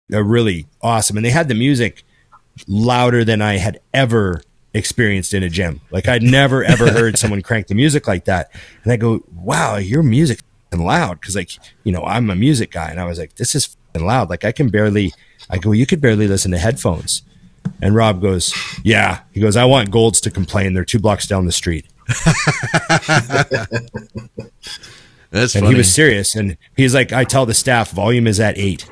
really awesome. And they had the music louder than I had ever experienced in a gym. Like I'd never, ever heard someone crank the music like that. And I go, wow, your music's loud. Cause like, you know, I'm a music guy. And I was like, this is loud. Like I go, you could barely listen to headphones. And Rob goes, yeah. He goes, I want Golds to complain. They're 2 blocks down the street. That's and funny. He was serious. And he's like, I tell the staff volume is at 8.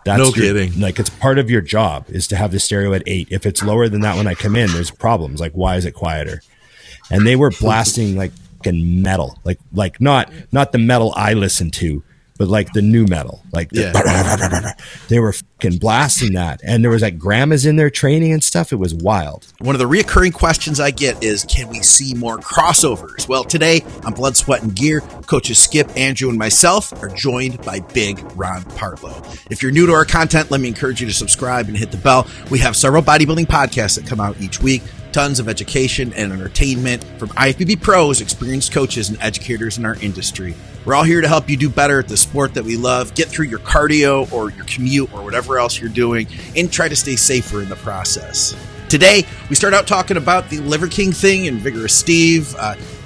That's no kidding. Like it's part of your job is to have the stereo at 8. If it's lower than that when I come in, there's problems. Like why is it quieter? And they were blasting like fucking metal, like not the metal I listen to, but like the new metal. Like they were fucking blasting that, and there was like grandmas in there training and stuff. It was wild. One of the reoccurring questions I get is, can we see more crossovers? Well, today on Blood, Sweat, and Gear, coaches Skip, Andrew, and myself are joined by Big Ron Partlow. If you're new to our content, let me encourage you to subscribe and hit the bell. We have several bodybuilding podcasts that come out each week. Tons of education and entertainment from IFBB pros, experienced coaches, and educators in our industry. We're all here to help you do better at the sport that we love, get through your cardio or your commute or whatever else you're doing, and try to stay safer in the process. Today, we start out talking about the Liver King thing and Vigorous Steve.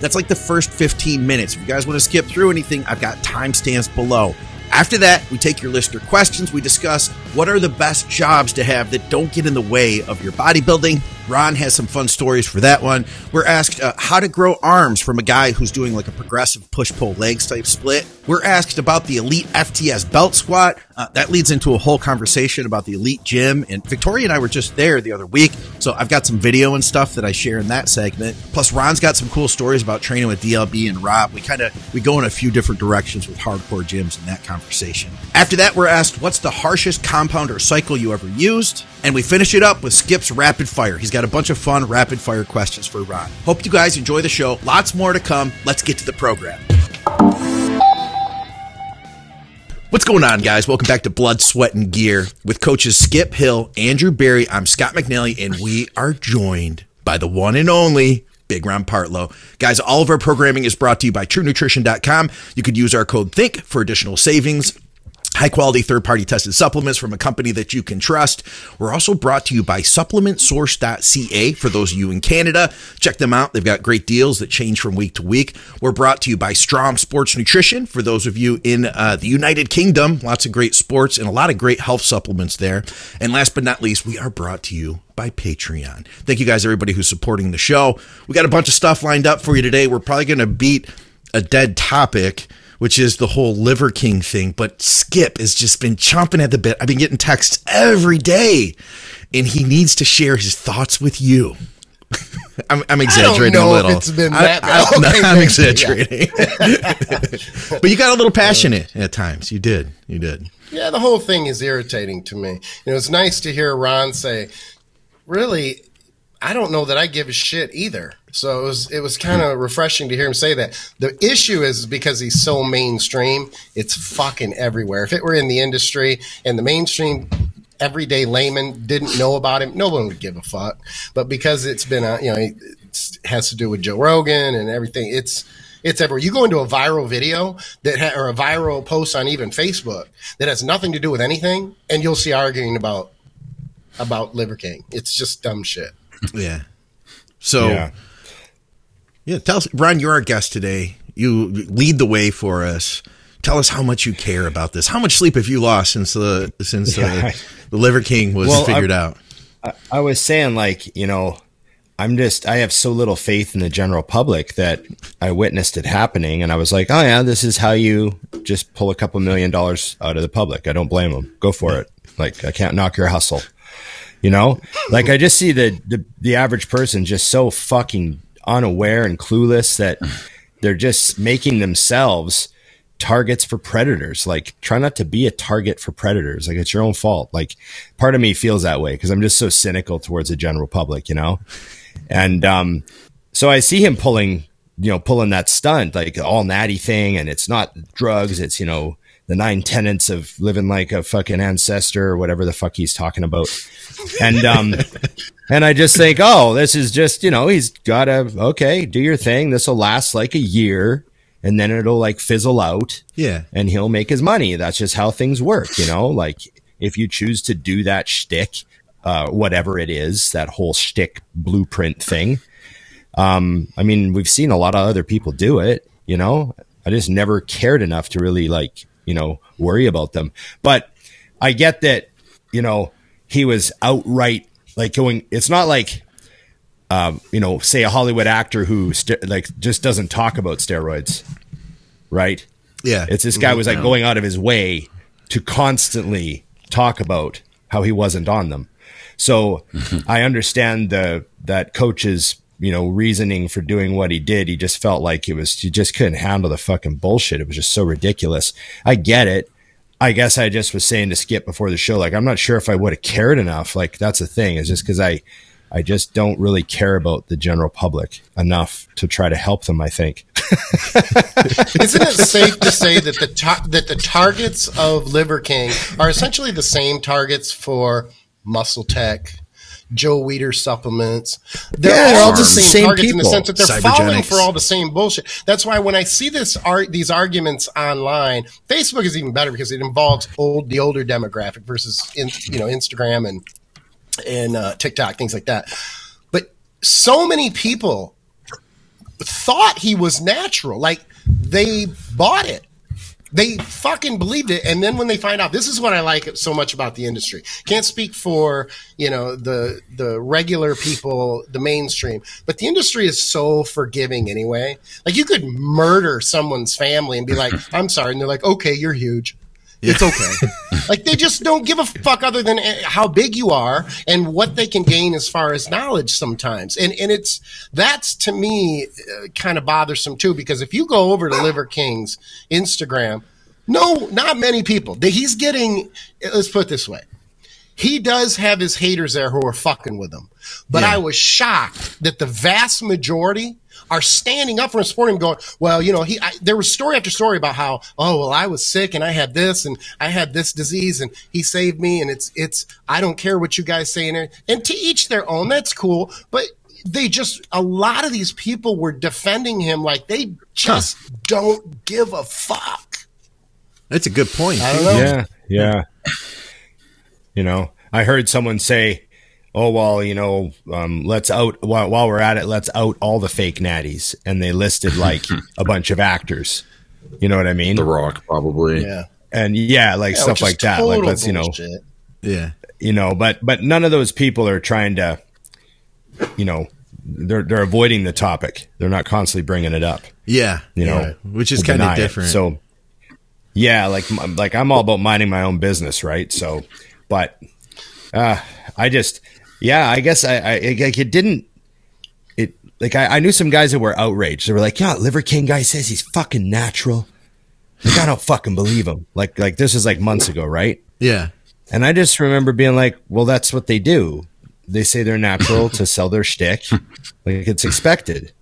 That's like the first 15 minutes. If you guys want to skip through anything, I've got timestamps below. After that, we take your listener questions. We discuss what are the best jobs to have that don't get in the way of your bodybuilding. Ron has some fun stories for that one. We're asked how to grow arms from a guy who's doing like a progressive push-pull legs type split. We're asked about the Elite FTS belt squat. That leads into a whole conversation about the Elite gym. And Victoria and I were just there the other week, so I've got some video and stuff that I share in that segment. Plus, Ron's got some cool stories about training with DLB and Rob. We go in a few different directions with hardcore gyms in that conversation. After that, we're asked, what's the harshest compound or cycle you ever used? And we finish it up with Skip's rapid fire. He's got a bunch of fun rapid fire questions for Ron. Hope you guys enjoy the show. Lots more to come. Let's get to the program. What's going on, guys? Welcome back to Blood, Sweat, and Gear with coaches Skip Hill, Andrew Barry. I'm Scott McNally, and we are joined by the one and only Big Ron Partlow. Guys, all of our programming is brought to you by TrueNutrition.com. You could use our code THINK for additional savings. High-quality third-party tested supplements from a company that you can trust. We're also brought to you by supplementsource.ca for those of you in Canada. Check them out. They've got great deals that change from week to week. We're brought to you by STROM Sports Nutrition for those of you in the United Kingdom. Lots of great sports and a lot of great health supplements there. And last but not least, we are brought to you by Patreon. Thank you guys, everybody who's supporting the show. We got a bunch of stuff lined up for you today. We're probably going to beat a dead topic, which is the whole Liver King thing. But Skip has just been chomping at the bit. I've been getting texts every day, and he needs to share his thoughts with you. I'm exaggerating a little. It's been that bad. I'm exaggerating. But you got a little passionate at times. You did. Yeah, the whole thing is irritating to me. It's nice to hear Ron say, really, I don't know that I give a shit either. So it was kind of refreshing to hear him say that. The issue is because he's so mainstream, it's fucking everywhere. If it were in the industry and the mainstream everyday layman didn't know about him, no one would give a fuck. But because it's been it has to do with Joe Rogan and everything, it's everywhere. You go into a viral video or a viral post on even Facebook that has nothing to do with anything, and you'll see arguing about Liver King. It's just dumb shit. Yeah. So, yeah, tell us, Ron, you're our guest today. You lead the way for us. Tell us how much you care about this. How much sleep have you lost since the Liver King was figured out? I was saying, I have so little faith in the general public that I witnessed it happening, and I was like, oh yeah, this is how you just pull a couple $1 million out of the public. I don't blame them. Go for it. Like, I can't knock your hustle. I just see the average person just so fucking unaware and clueless that they're just making themselves targets for predators. Like, try not to be a target for predators. Like, it's your own fault. Like, part of me feels that way because I'm just so cynical towards the general public, And so I see him pulling that stunt, like all natty thing, and it's not drugs, it's the 9 tenets of living like a fucking ancestor or whatever the fuck he's talking about. And I just think, oh, this is just, he's got to, do your thing. This will last like a year and then it'll like fizzle out. Yeah. And he'll make his money. That's just how things work, if you choose to do that shtick, whatever it is, that whole shtick blueprint thing. I mean, we've seen a lot of other people do it, you know. I just never cared enough to really, like, you know, worry about them. But I get that, you know, he was outright like going, it's not like, you know, say a Hollywood actor who like just doesn't talk about steroids, right? Yeah. It's this guy was like going out of his way to constantly talk about how he wasn't on them. So I understand that coach's, you know, reasoning for doing what he did. He just felt like he just couldn't handle the fucking bullshit. It was just so ridiculous. I get it. I guess I just was saying to Skip before the show, like, I'm not sure if I would have cared enough. Like, that's the thing, is just because I just don't really care about the general public enough to try to help them, I think. Isn't it safe to say that the targets of Liver King are essentially the same targets for Muscle Tech, Joe Weider supplements? They're all the same targets people. In the sense that they're falling for all the same bullshit. That's why when I see these arguments online, Facebook is even better because it involves the older demographic versus Instagram and TikTok, things like that. But so many people thought he was natural. Like, they bought it. They fucking believed it. And then when they find out, this is what I like so much about the industry. Can't speak for, you know, the regular people, the mainstream, but the industry is so forgiving anyway. Like, you could murder someone's family and be like, I'm sorry. And they're like, okay, you're huge. It's okay. Like, they just don't give a fuck other than how big you are and what they can gain as far as knowledge sometimes. And that's to me kind of bothersome too, because if you go over to Liver King's Instagram, no, not many people. He's getting, let's put it this way. He does have his haters there who are fucking with him. But I was shocked that the vast majority are standing up for him, supporting him, going, well, you know, there was story after story about how, oh, well, I was sick and I had this and I had this disease and he saved me, and it's I don't care what you guys say. And to each their own, that's cool. But a lot of these people were defending him like they just don't give a fuck. That's a good point. I don't know. Yeah. You know, I heard someone say, oh, well, you know, let's out, while we're at it, let's out all the fake natties. And they listed like a bunch of actors. You know what I mean? The Rock, probably. Yeah. And like stuff like that. Like, let's, bullshit. You know, but none of those people are trying to, you know, they're avoiding the topic. They're not constantly bringing it up. Yeah. You know, which is kind of different. So, yeah, like I'm all about minding my own business, right? So, but I guess I knew some guys that were outraged. They were like, yeah, Liver King guy says he's fucking natural. Like, I don't fucking believe him. Like this is like months ago, right? Yeah. And I just remember being like, well, that's what they do. They say they're natural to sell their shtick. Like, it's expected.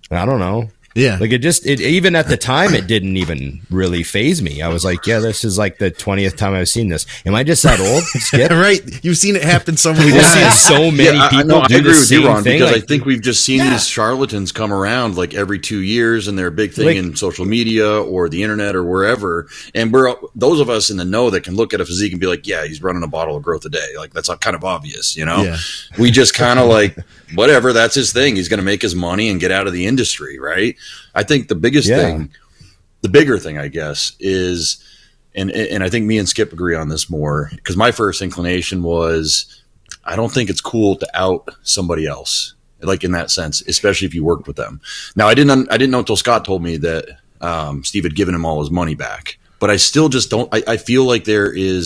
I don't know. Yeah. Like, even at the time, it didn't even really faze me. I was like, yeah, this is like the 20th time I've seen this. Am I just that old? Skip? Right. You've seen it happen so many times. times. So many people do the same thing. Because I think we've just seen these charlatans come around like every 2 years, and they're a big thing in social media or the internet or wherever. And we're those of us in the know that can look at a physique and be like, yeah, he's running a bottle of growth a day. Like, that's kind of obvious, you know? Yeah. We just kind of like, whatever, that's his thing. He's going to make his money and get out of the industry, right? I think the biggest thing, the bigger thing, I guess, is, and I think me and Skip agree on this more, because my first inclination was, I don't think it's cool to out somebody else, like in that sense, especially if you worked with them. Now, I didn't know until Scott told me that Steve had given him all his money back, but I still just don't. I feel like we're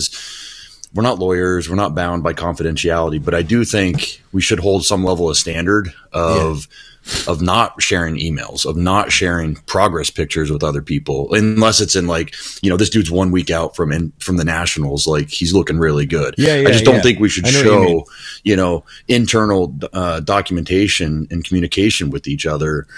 not lawyers, we're not bound by confidentiality, but I do think we should hold some level of standard of not sharing emails, of not sharing progress pictures with other people, unless it's in like, you know, this dude's 1 week out from the nationals, like he's looking really good. I just don't think we should show, you know, internal documentation and communication with each other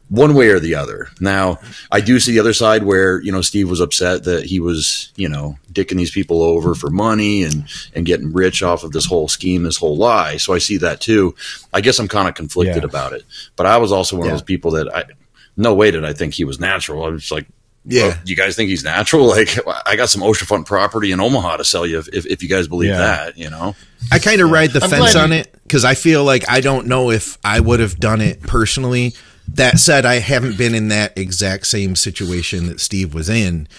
one way or the other. Now, I do see the other side where, you know, Steve was upset that he was, you know, dicking these people over for money and getting rich off of this whole scheme, this whole lie. So I see that too. I guess I'm kind of conflicted about it. But I was also one of those people that no way did I think he was natural. I was like, Yeah. Well, you guys think he's natural? Like, I got some oceanfront property in Omaha to sell you if you guys believe that, you know? I kind of ride the fence on it because I feel like I don't know if I would have done it personally. That said, I haven't been in that exact same situation that Steve was in.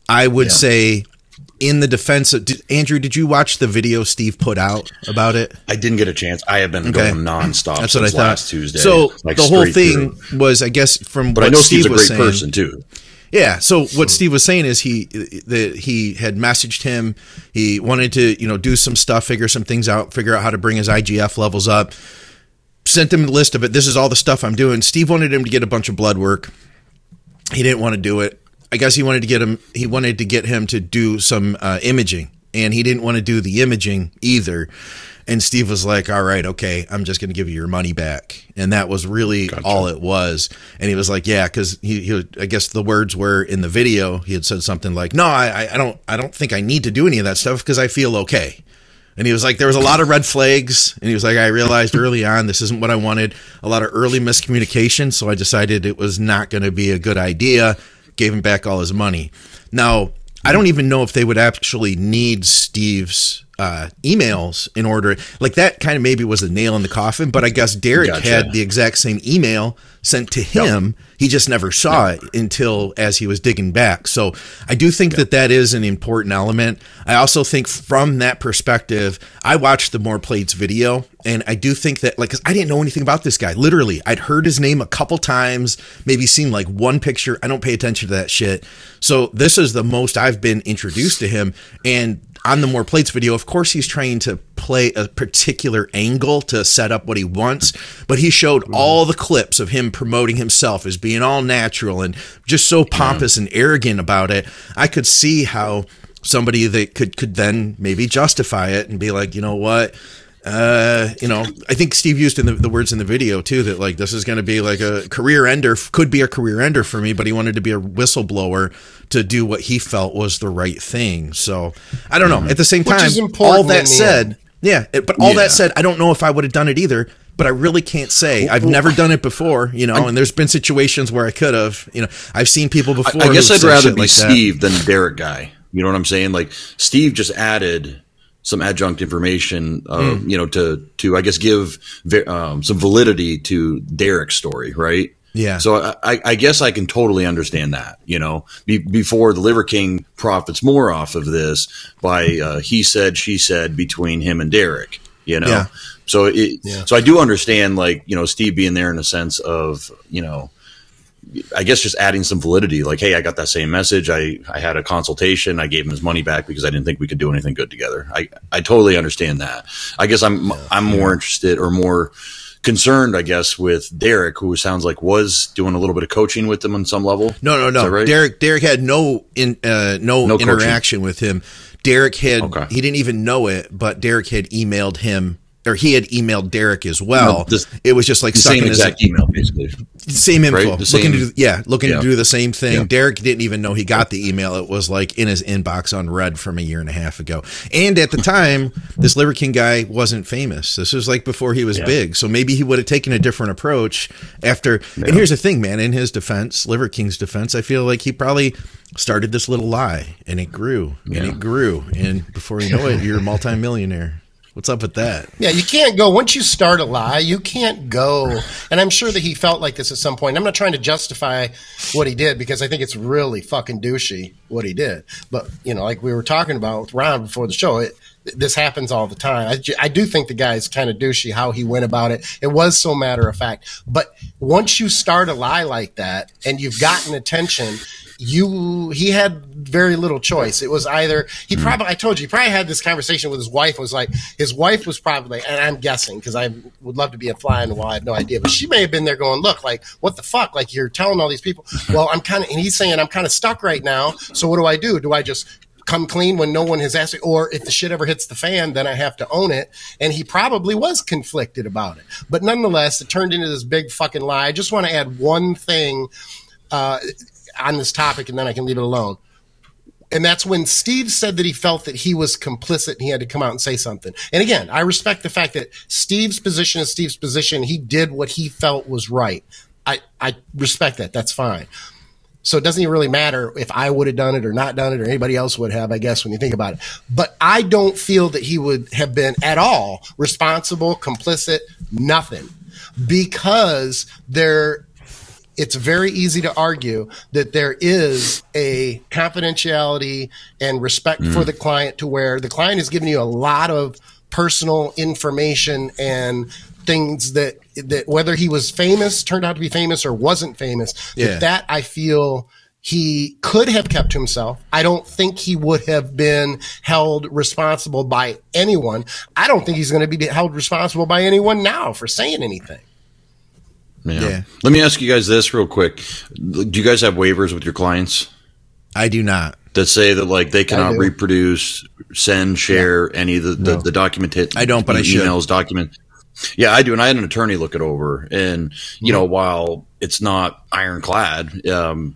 I would say in the defense of Andrew, did you watch the video Steve put out about it? I didn't get a chance. I have been going nonstop. That's what I thought. Last Tuesday. So the whole thing was, I guess, from but what I know Steve Steve's a was great saying, person too. Yeah. So what Steve was saying is he had messaged him. He wanted to, do some stuff, figure some things out, figure out how to bring his IGF levels up. Sent him a list of it. This is all the stuff I'm doing. Steve wanted him to get a bunch of blood work. He didn't want to do it. I guess he wanted to get him to do some imaging, and he didn't want to do the imaging either. And Steve was like, all right, okay, I'm just going to give you your money back. And that was really all it was. And he was like, yeah, because I guess the words were in the video. He had said something like, no, I don't think I need to do any of that stuff because I feel okay. And he was like, there was a lot of red flags. And he was like, I realized early on this isn't what I wanted. A lot of early miscommunication. So I decided it was not going to be a good idea. Gave him back all his money. Now, I don't even know if they would actually need Steve's emails in order. Like that kind of maybe was a nail in the coffin. But I guess Derek had the exact same email sent to him. Yep. He just never saw it until as he was digging back. So I do think that is an important element. I also think from that perspective, I watched the More Plates video, and I do think that, like, 'cause I didn't know anything about this guy. Literally, I'd heard his name a couple times, maybe seen like one picture. I don't pay attention to that shit. So this is the most I've been introduced to him. And on the More Plates video, of course, he's trying to play a particular angle to set up what he wants, but he showed all the clips of him promoting himself as being all natural and just so pompous and arrogant about it. I could see how somebody that could then maybe justify it and be like, you know what? I think Steve used in the words in the video too, that like, this is going to be like a career ender, could be a career ender for me, but he wanted to be a whistleblower to do what he felt was the right thing. So I don't know. At the same time, all that said, that said, I don't know if I would have done it either, but I really can't say. I've never done it before, and there's been situations where I could have, I've seen people before. I guess I'd rather be Steve than Derek guy. You know what I'm saying? Like Steve just added some adjunct information, to I guess give some validity to Derek's story, right? Yeah. So I guess I can totally understand that. Before the Liver King profits more off of this by he said, she said between him and Derek. Yeah. So so I do understand, like, Steve being there in a sense of, I guess just adding some validity, like, hey, I got that same message. I had a consultation. I gave him his money back because I didn't think we could do anything good together. I totally understand that. I guess I'm more interested or more concerned, I guess, with Derek, who sounds like was doing a little bit of coaching with him on some level. No. Right? Derek had no interaction with him. Derek had, he didn't even know it, but Derek had emailed him, or he had emailed Derek as well. It was just like the same exact email, basically. Same info. Right? Looking to do the same thing. Yeah. Derek didn't even know he got the email. It was like in his inbox unread from a year and a half ago. And at the time, this Liver King guy wasn't famous. This was like before he was big. So maybe he would have taken a different approach after. Yeah. And here's the thing, man. In his defense, Liver King's defense, I feel like he probably started this little lie, and it grew, and it grew. And before you know it, you're a multimillionaire. What's up with that? Yeah, you can't go. Once you start a lie, you can't go. And I'm sure that he felt like this at some point. I'm not trying to justify what he did because I think it's really fucking douchey what he did. But, like we were talking about with Ron before the show, this happens all the time. I do think the guy's kind of douchey how he went about it. It was so matter of fact. But once you start a lie like that and you've gotten attention, he had very little choice. It was either I told you, he probably had this conversation with his wife. His wife was probably, and I'm guessing because I would love to be a fly on the wall. I have no idea, but she may have been there going, look, like, what the fuck? Like, you're telling all these people, well, and he's saying, I'm kind of stuck right now. So what do I do? Do I just come clean when no one has asked me? Or if the shit ever hits the fan, then I have to own it. And he probably was conflicted about it. But nonetheless, it turned into this big fucking lie. I just want to add one thing, on this topic, and then I can leave it alone. And that's when Steve said that he felt that he was complicit and he had to come out and say something. And again, I respect the fact that Steve's position is Steve's position. He did what he felt was right. I respect that. That's fine. So it doesn't even really matter if I would have done it or not done it or anybody else would have, I guess, when you think about it. But I don't feel that he would have been at all responsible, complicit, nothing. Because it's very easy to argue that there is a confidentiality and respect for the client to where the client is giving you a lot of personal information and things that whether he was famous, turned out to be famous, or wasn't famous, that I feel he could have kept to himself. I don't think he would have been held responsible by anyone. I don't think he's going to be held responsible by anyone now for saying anything. Yeah. Let me ask you guys this real quick. Do you guys have waivers with your clients? I do not. That say that like they cannot reproduce, send, share any of the document. I don't, but I should. Emails, document. Yeah, I do. And I had an attorney look it over. And, you know, while it's not ironclad,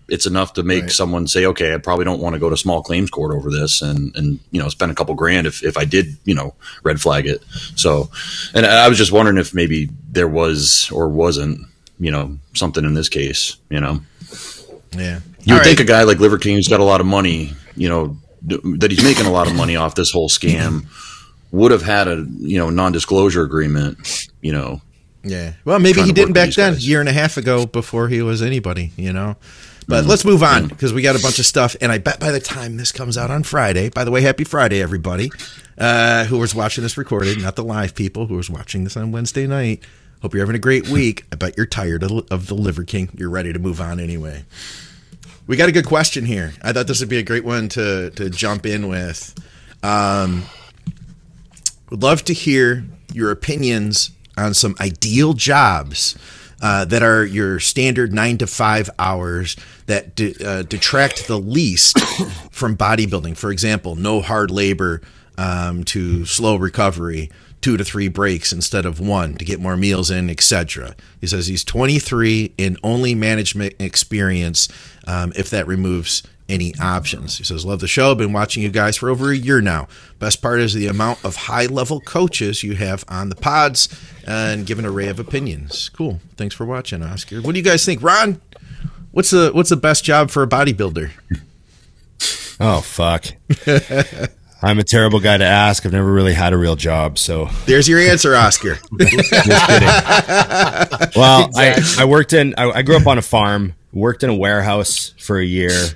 it's enough to make someone say, okay, I probably don't want to go to small claims court over this and you know, spend a couple grand if I did, you know, red flag it. So, and I was just wondering if maybe there was or wasn't, you know, something in this case, you know. Yeah. You would think a guy like Liver King who's got a lot of money, you know, that he's making a lot of money off this whole scam would have had a, you know, non-disclosure agreement, you know. Yeah. Well, maybe he didn't back then, a year and a half ago before he was anybody, you know. But let's move on because we got a bunch of stuff. And I bet by the time this comes out on Friday, by the way, happy Friday, everybody who was watching this recorded, not the live people who was watching this on Wednesday night. Hope you're having a great week. I bet you're tired of the Liver King. You're ready to move on anyway. We got a good question here. I thought this would be a great one to jump in with. Would love to hear your opinions on some ideal jobs that are your standard 9 to 5 hours that detract the least from bodybuilding. For example, no hard labor to slow recovery, 2 to 3 breaks instead of 1 to get more meals in, etc. He says he's 23 and only management experience if that removes any options. He says, love the show. Been watching you guys for over a year now. Best part is the amount of high-level coaches you have on the pods and give an array of opinions. Cool. Thanks for watching, Oscar. What do you guys think? Ron, what's the best job for a bodybuilder? Oh, fuck. I'm a terrible guy to ask. I've never really had a real job, so there's your answer, Oscar. Just kidding. Well, exactly. I worked I grew up on a farm, worked in a warehouse for a year,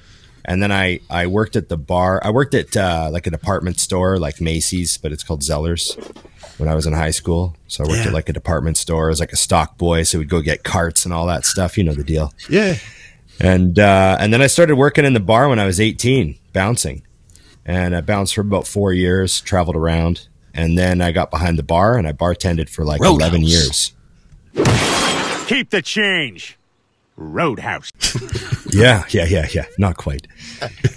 and then I worked at the bar. I worked at like a department store, like Macy's, but it's called Zeller's when I was in high school. So I worked at like a department store as like a stock boy, so we'd go get carts and all that stuff. You know the deal. Yeah. And then I started working in the bar when I was 18, bouncing. And I bounced for about 4 years, traveled around, and then I got behind the bar and I bartended for like Roadhouse. 11 years. Keep the change. Roadhouse. Yeah. Not quite.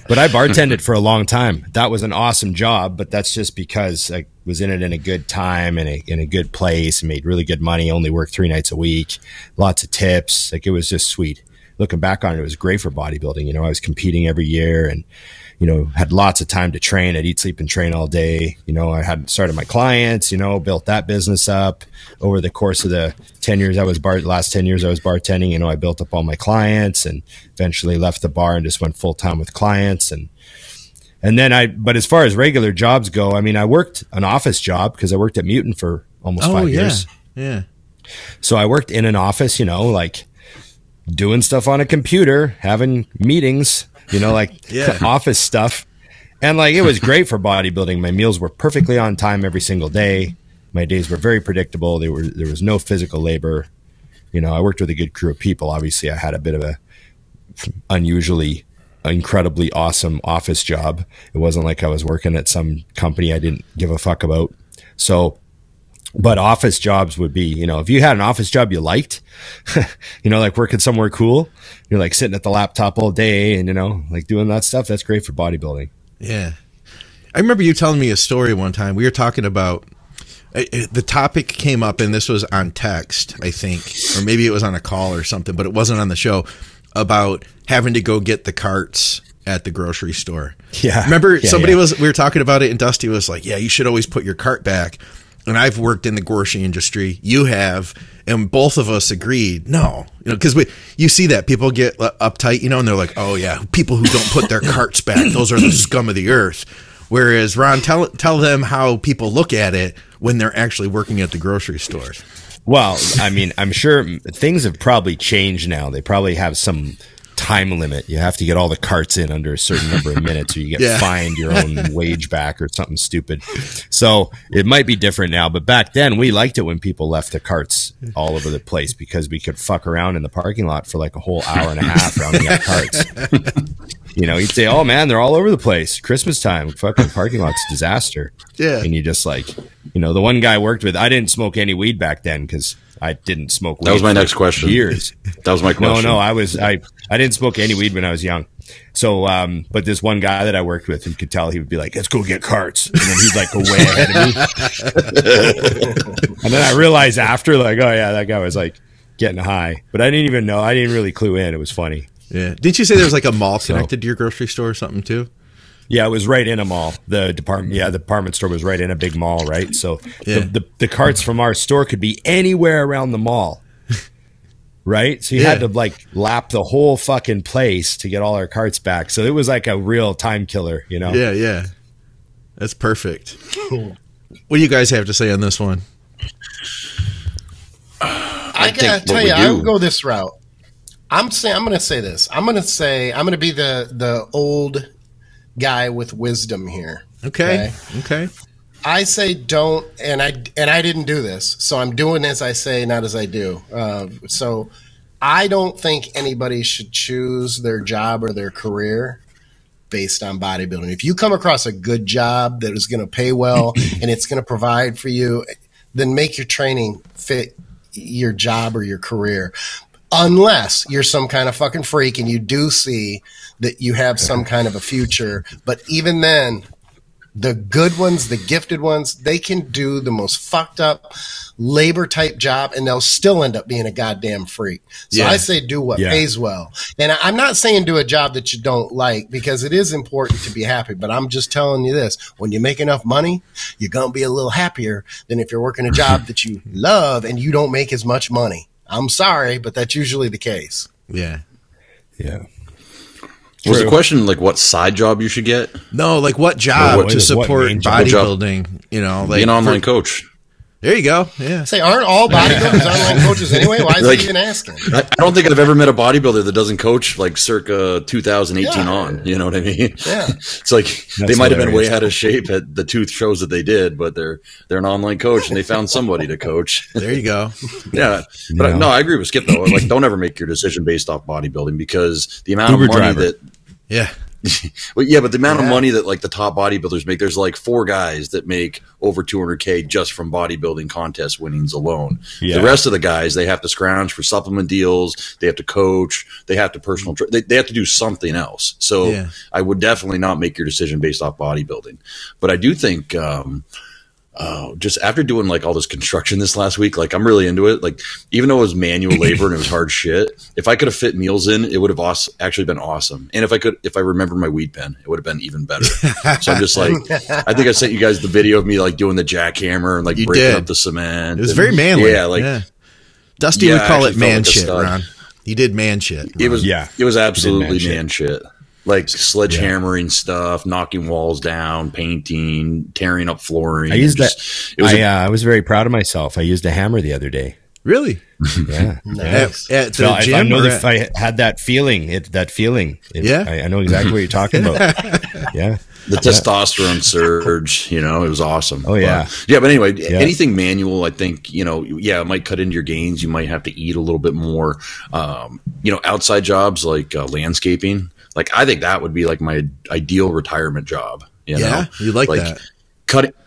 But I bartended for a long time. That was an awesome job, but that's just because I was in it in a good time and in a good place and made really good money, only worked 3 nights a week, lots of tips. Like it was just sweet. Looking back on it, it was great for bodybuilding. You know, I was competing every year and, you know, had lots of time to train. I'd eat, sleep, and train all day. You know, I had started my clients, you know, built that business up over the course of the 10 years last 10 years I was bartending. You know, I built up all my clients and eventually left the bar and just went full time with clients. And then but as far as regular jobs go, I mean, I worked an office job because I worked at Mutant for almost 5 years. Yeah. So I worked in an office, you know, like doing stuff on a computer, having meetings, you know, like office stuff. And like, it was great for bodybuilding. My meals were perfectly on time every single day. My days were very predictable. There was no physical labor. You know, I worked with a good crew of people. Obviously I had a bit of a incredibly awesome office job. It wasn't like I was working at some company I didn't give a fuck about. So, but office jobs would be, you know, if you had an office job you liked, you know, like working somewhere cool, you're like sitting at the laptop all day and, you know, like doing that stuff, that's great for bodybuilding. Yeah. I remember you telling me a story one time. We were talking about, the topic came up, and this was on text, I think, or maybe it was on a call or something, but it wasn't on the show, about having to go get the carts at the grocery store. Yeah. Remember we were talking about it, and Dusty was like, yeah, you should always put your cart back. and I've worked in the grocery industry. You have, and both of us agreed. No, because you see that people get uptight, and they're like, "Oh yeah, people who don't put their carts back, those are the scum of the earth." Whereas Ron, tell them how people look at it when they're actually working at the grocery stores. Well, I mean, I'm sure things have probably changed now. They probably have some time limit. You have to get all the carts in under a certain number of minutes or you get fined your own wage back or something stupid. So it might be different now, but back then we liked it when people left the carts all over the place because we could fuck around in the parking lot for like a whole hour and a half rounding up carts. You'd say, "Oh man, they're all over the place. Christmas time, fucking parking lot's a disaster." Yeah. And you just like, the one guy I worked with, I didn't smoke any weed back then because I didn't smoke weed. That was my next question. Years. That was my question. No, I didn't smoke any weed when I was young. So, but this one guy that I worked with, you could tell he would be like, "Let's go get carts." And then he'd like go way ahead of me. And then I realized after, like, oh yeah, that guy was like getting high. But I didn't even know. I didn't really clue in. It was funny. Yeah. Didn't you say there was like a mall connected to your grocery store or something too? Yeah, it was right in a mall. The department store was right in a big mall, right? So the carts from our store could be anywhere around the mall. Right? So you had to like lap the whole fucking place to get all our carts back. So it was like a real time killer, Yeah, yeah. That's perfect. What do you guys have to say on this one? I gotta tell you, I would go this route. I'm going to say this. I'm going to be the old guy with wisdom here. Okay. I say don't, and I didn't do this, so I'm doing as I say, not as I do. So I don't think anybody should choose their job or their career based on bodybuilding. If you come across a good job that is going to pay well and it's going to provide for you, then make your training fit your job or your career. Unless you're some kind of fucking freak and you do see that you have some kind of a future. But even then, the good ones, the gifted ones, they can do the most fucked up labor type job and they'll still end up being a goddamn freak. So I say do what pays well. And I'm not saying do a job that you don't like because it is important to be happy. But I'm just telling you this, when you make enough money, you're going to be a little happier than if you're working a job that you love and you don't make as much money. I'm sorry, but that's usually the case. Yeah. Yeah. Was the question like what side job you should get? No, like what job to support bodybuilding, like be an online coach. There you go. Yeah. Say, aren't all bodybuilders online coaches anyway? Why is he even asking? I don't think I've ever met a bodybuilder that doesn't coach like circa 2018 on. You know what I mean? Yeah. It's like they might have been way out of shape at the two shows that they did, but they're an online coach and they found somebody to coach. There you go. Yeah. But no, I agree with Skip though. Like, don't ever make your decision based off bodybuilding because the amount of money that. Yeah. Well, yeah, but the amount of money that like the top bodybuilders make, there's like 4 guys that make over $200K just from bodybuilding contest winnings alone. Yeah. The rest of the guys, they have to scrounge for supplement deals. They have to coach. They have to personal. They have to do something else. So I would definitely not make your decision based off bodybuilding. But I do think just after doing like all this construction this last week, like I'm really into it. Like even though it was manual labor and it was hard shit, if I could have fit meals in, it would have actually been awesome. And if I remember my weed pen, it would have been even better. So I'm just like, I think I sent you guys the video of me like doing the jackhammer and like breaking up the cement. It was very manly. Yeah, Dusty would call it man shit, Ron. You did man shit. It was absolutely man shit. Like sledgehammering stuff, knocking walls down, painting, tearing up flooring. I used I was very proud of myself. I used a hammer the other day. Really? Yeah. Nice. At the gym? If I had that feeling, I know exactly what you're talking about. Yeah. The testosterone surge, it was awesome. Oh, yeah. But anyway, anything manual, I think, it might cut into your gains. You might have to eat a little bit more. Outside jobs like landscaping. Like, I think that would be like my ideal retirement job. You like that.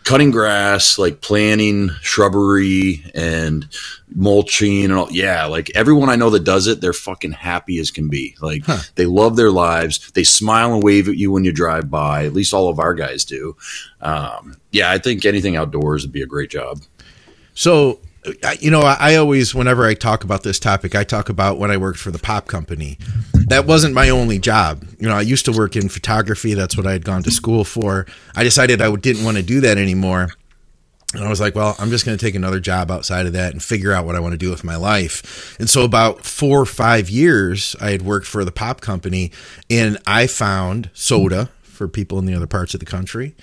Cutting grass, like planting shrubbery and mulching and all. Yeah, like everyone I know that does it, they're fucking happy as can be. Like they love their lives. They smile and wave at you when you drive by. At least all of our guys do. I think anything outdoors would be a great job. So, I always, whenever I talk about this topic, I talk about when I worked for the pop company. That wasn't my only job. I used to work in photography. That's what I had gone to school for. I decided I didn't want to do that anymore. And I was like, well, I'm just going to take another job outside of that and figure out what I want to do with my life. And so about 4 or 5 years, I had worked for the pop company, and I found soda for people in the other parts of the country.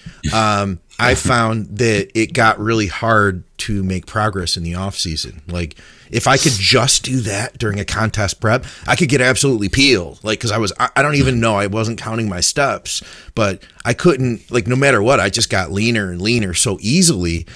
I found that it got really hard to make progress in the off season. Like, if I could just do that during a contest prep, I could get absolutely peeled. Like, cause I don't even know, I wasn't counting my steps, but I couldn't, like, no matter what, I just got leaner and leaner so easily.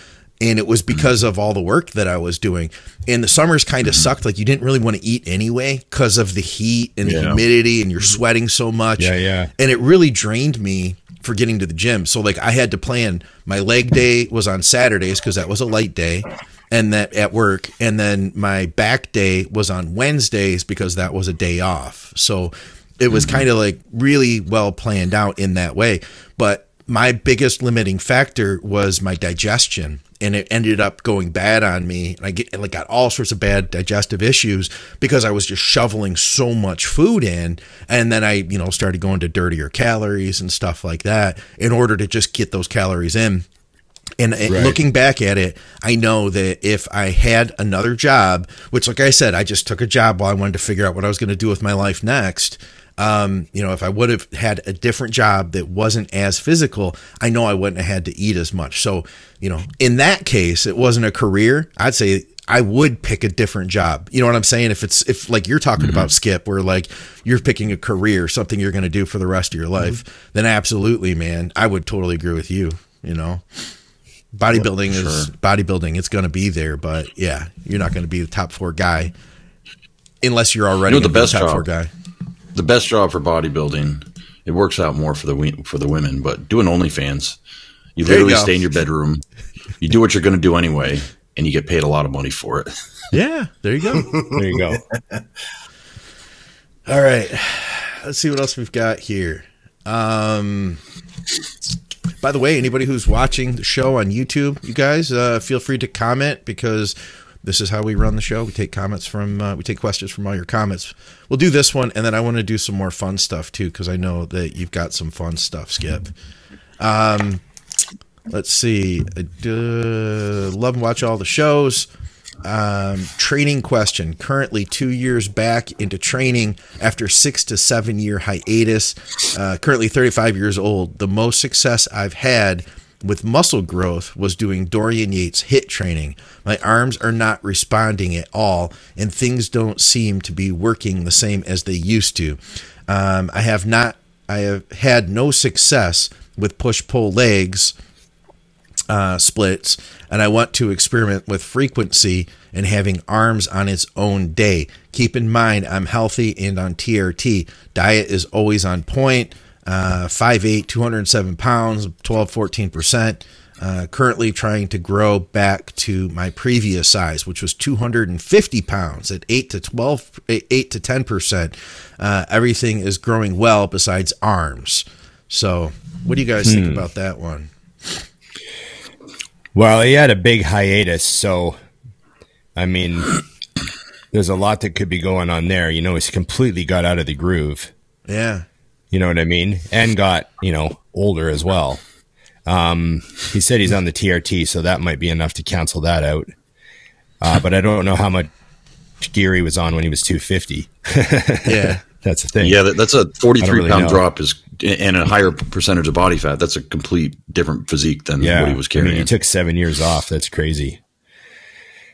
And it was because of all the work that I was doing. And the summers kind of sucked. Like, you didn't really want to eat anyway because of the heat and the humidity, and you're sweating so much. And it really drained me for getting to the gym. So, like, I had to plan. My leg day was on Saturdays because that was a light day, and that at work. And then my back day was on Wednesdays because that was a day off. So it was kind of like really well planned out in that way. But my biggest limiting factor was my digestion, and it ended up going bad on me. I got all sorts of bad digestive issues because I was just shoveling so much food in. And then I, started going to dirtier calories and stuff like that in order to just get those calories in. And looking back at it, I know that if I had another job, which, like I said, I just took a job while I wanted to figure out what I was going to do with my life next. If I would have had a different job that wasn't as physical, I know I wouldn't have had to eat as much. So, in that case, it wasn't a career. I'd say I would pick a different job. You know what I'm saying? If like you're talking about, Skip, where like you're picking a career, something you're going to do for the rest of your life, then absolutely, man, I would totally agree with you. Bodybuilding is bodybuilding. It's going to be there, but yeah, you're not going to be the top 4 guy unless you're already the best top job. 4 guy. The best job for bodybuilding, it works out more for the women, but doing OnlyFans, you literally stay in your bedroom, you do what you're going to do anyway, and you get paid a lot of money for it. Yeah, there you go. There you go. All right, let's see what else we've got here. By the way, anybody who's watching the show on YouTube, you guys, feel free to comment, because this is how we run the show. We take comments we take questions from all your comments. We'll do this one, and then I want to do some more fun stuff too, because I know that you've got some fun stuff, Skip. Let's see. I love and watch all the shows. Training question. Currently 2 years back into training after 6 to 7 year hiatus. Currently 35 years old. The most success I've had with muscle growth was doing Dorian Yates HIIT training. My arms are not responding at all, and things don't seem to be working the same as they used to. I have had no success with push-pull legs splits, and I want to experiment with frequency and having arms on its own day. Keep in mind, I'm healthy and on TRT. Diet is always on point. 5'8", 207 pounds, 12-14%. Currently trying to grow back to my previous size, which was 250 pounds at 8 to 10%. Everything is growing well besides arms. So what do you guys think about that one? Well, he had a big hiatus, so I mean, there's a lot that could be going on there. He's completely got out of the groove. Yeah. You know what I mean? And got, older as well. He said he's on the TRT, so that might be enough to cancel that out. But I don't know how much gear he was on when he was 250. Yeah. That's the thing. Yeah, that's a 43-pound know. drop and a higher percentage of body fat. That's a complete different physique than what he was carrying. He took 7 years off. That's crazy.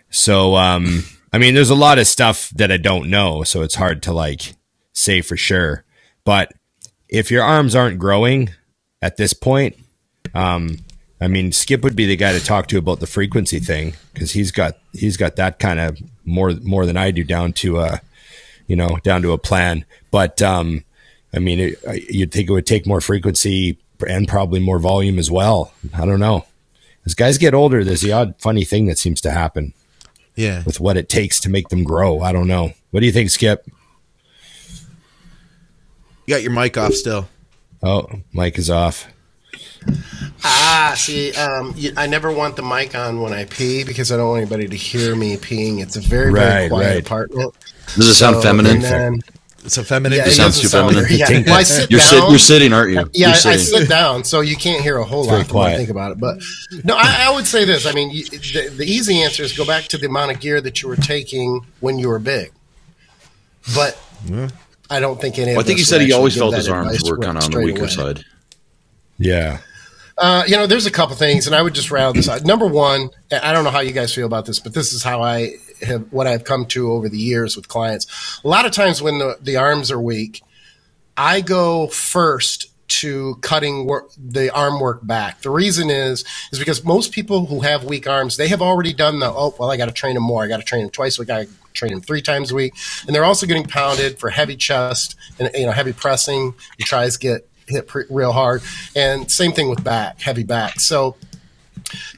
So, there's a lot of stuff that I don't know, so it's hard to say for sure. But if your arms aren't growing at this point, Skip would be the guy to talk to about the frequency thing, because he's got that kind of more than I do down to a plan. But you'd think it would take more frequency and probably more volume as well. I don't know. As guys get older, there's the odd funny thing that seems to happen. Yeah, with what it takes to make them grow. I don't know. What do you think, Skip? You got your mic off still. Oh, mic is off. See, I never want the mic on when I pee because I don't want anybody to hear me peeing. It's a very, very quiet apartment. Does it sound feminine? It's a feminine. Yeah, it sounds too feminine. Yeah. Well, I sit You're, down. you're sitting, aren't you? Yeah, You're I sit down, so you can't hear a whole lot when I think about it. But no, I would say this. I mean, the easy answer is go back to the amount of gear that you were taking when you were big. But I don't think any of I think he us said would he always actually felt give his that arms advice were kind of on the straight weaker away. side. Yeah. There's a couple things, and I would just rattle this out. Number one, I don't know how you guys feel about this, but this is how what I've come to over the years with clients. A lot of times when the arms are weak, I go first to cutting the arm work back. The reason is because most people who have weak arms, they have already done I got to train them more. I got to train them twice a week. I got to train them 3 times a week. And they're also getting pounded for heavy chest and heavy pressing. Your tries get hit real hard. And same thing with heavy back. So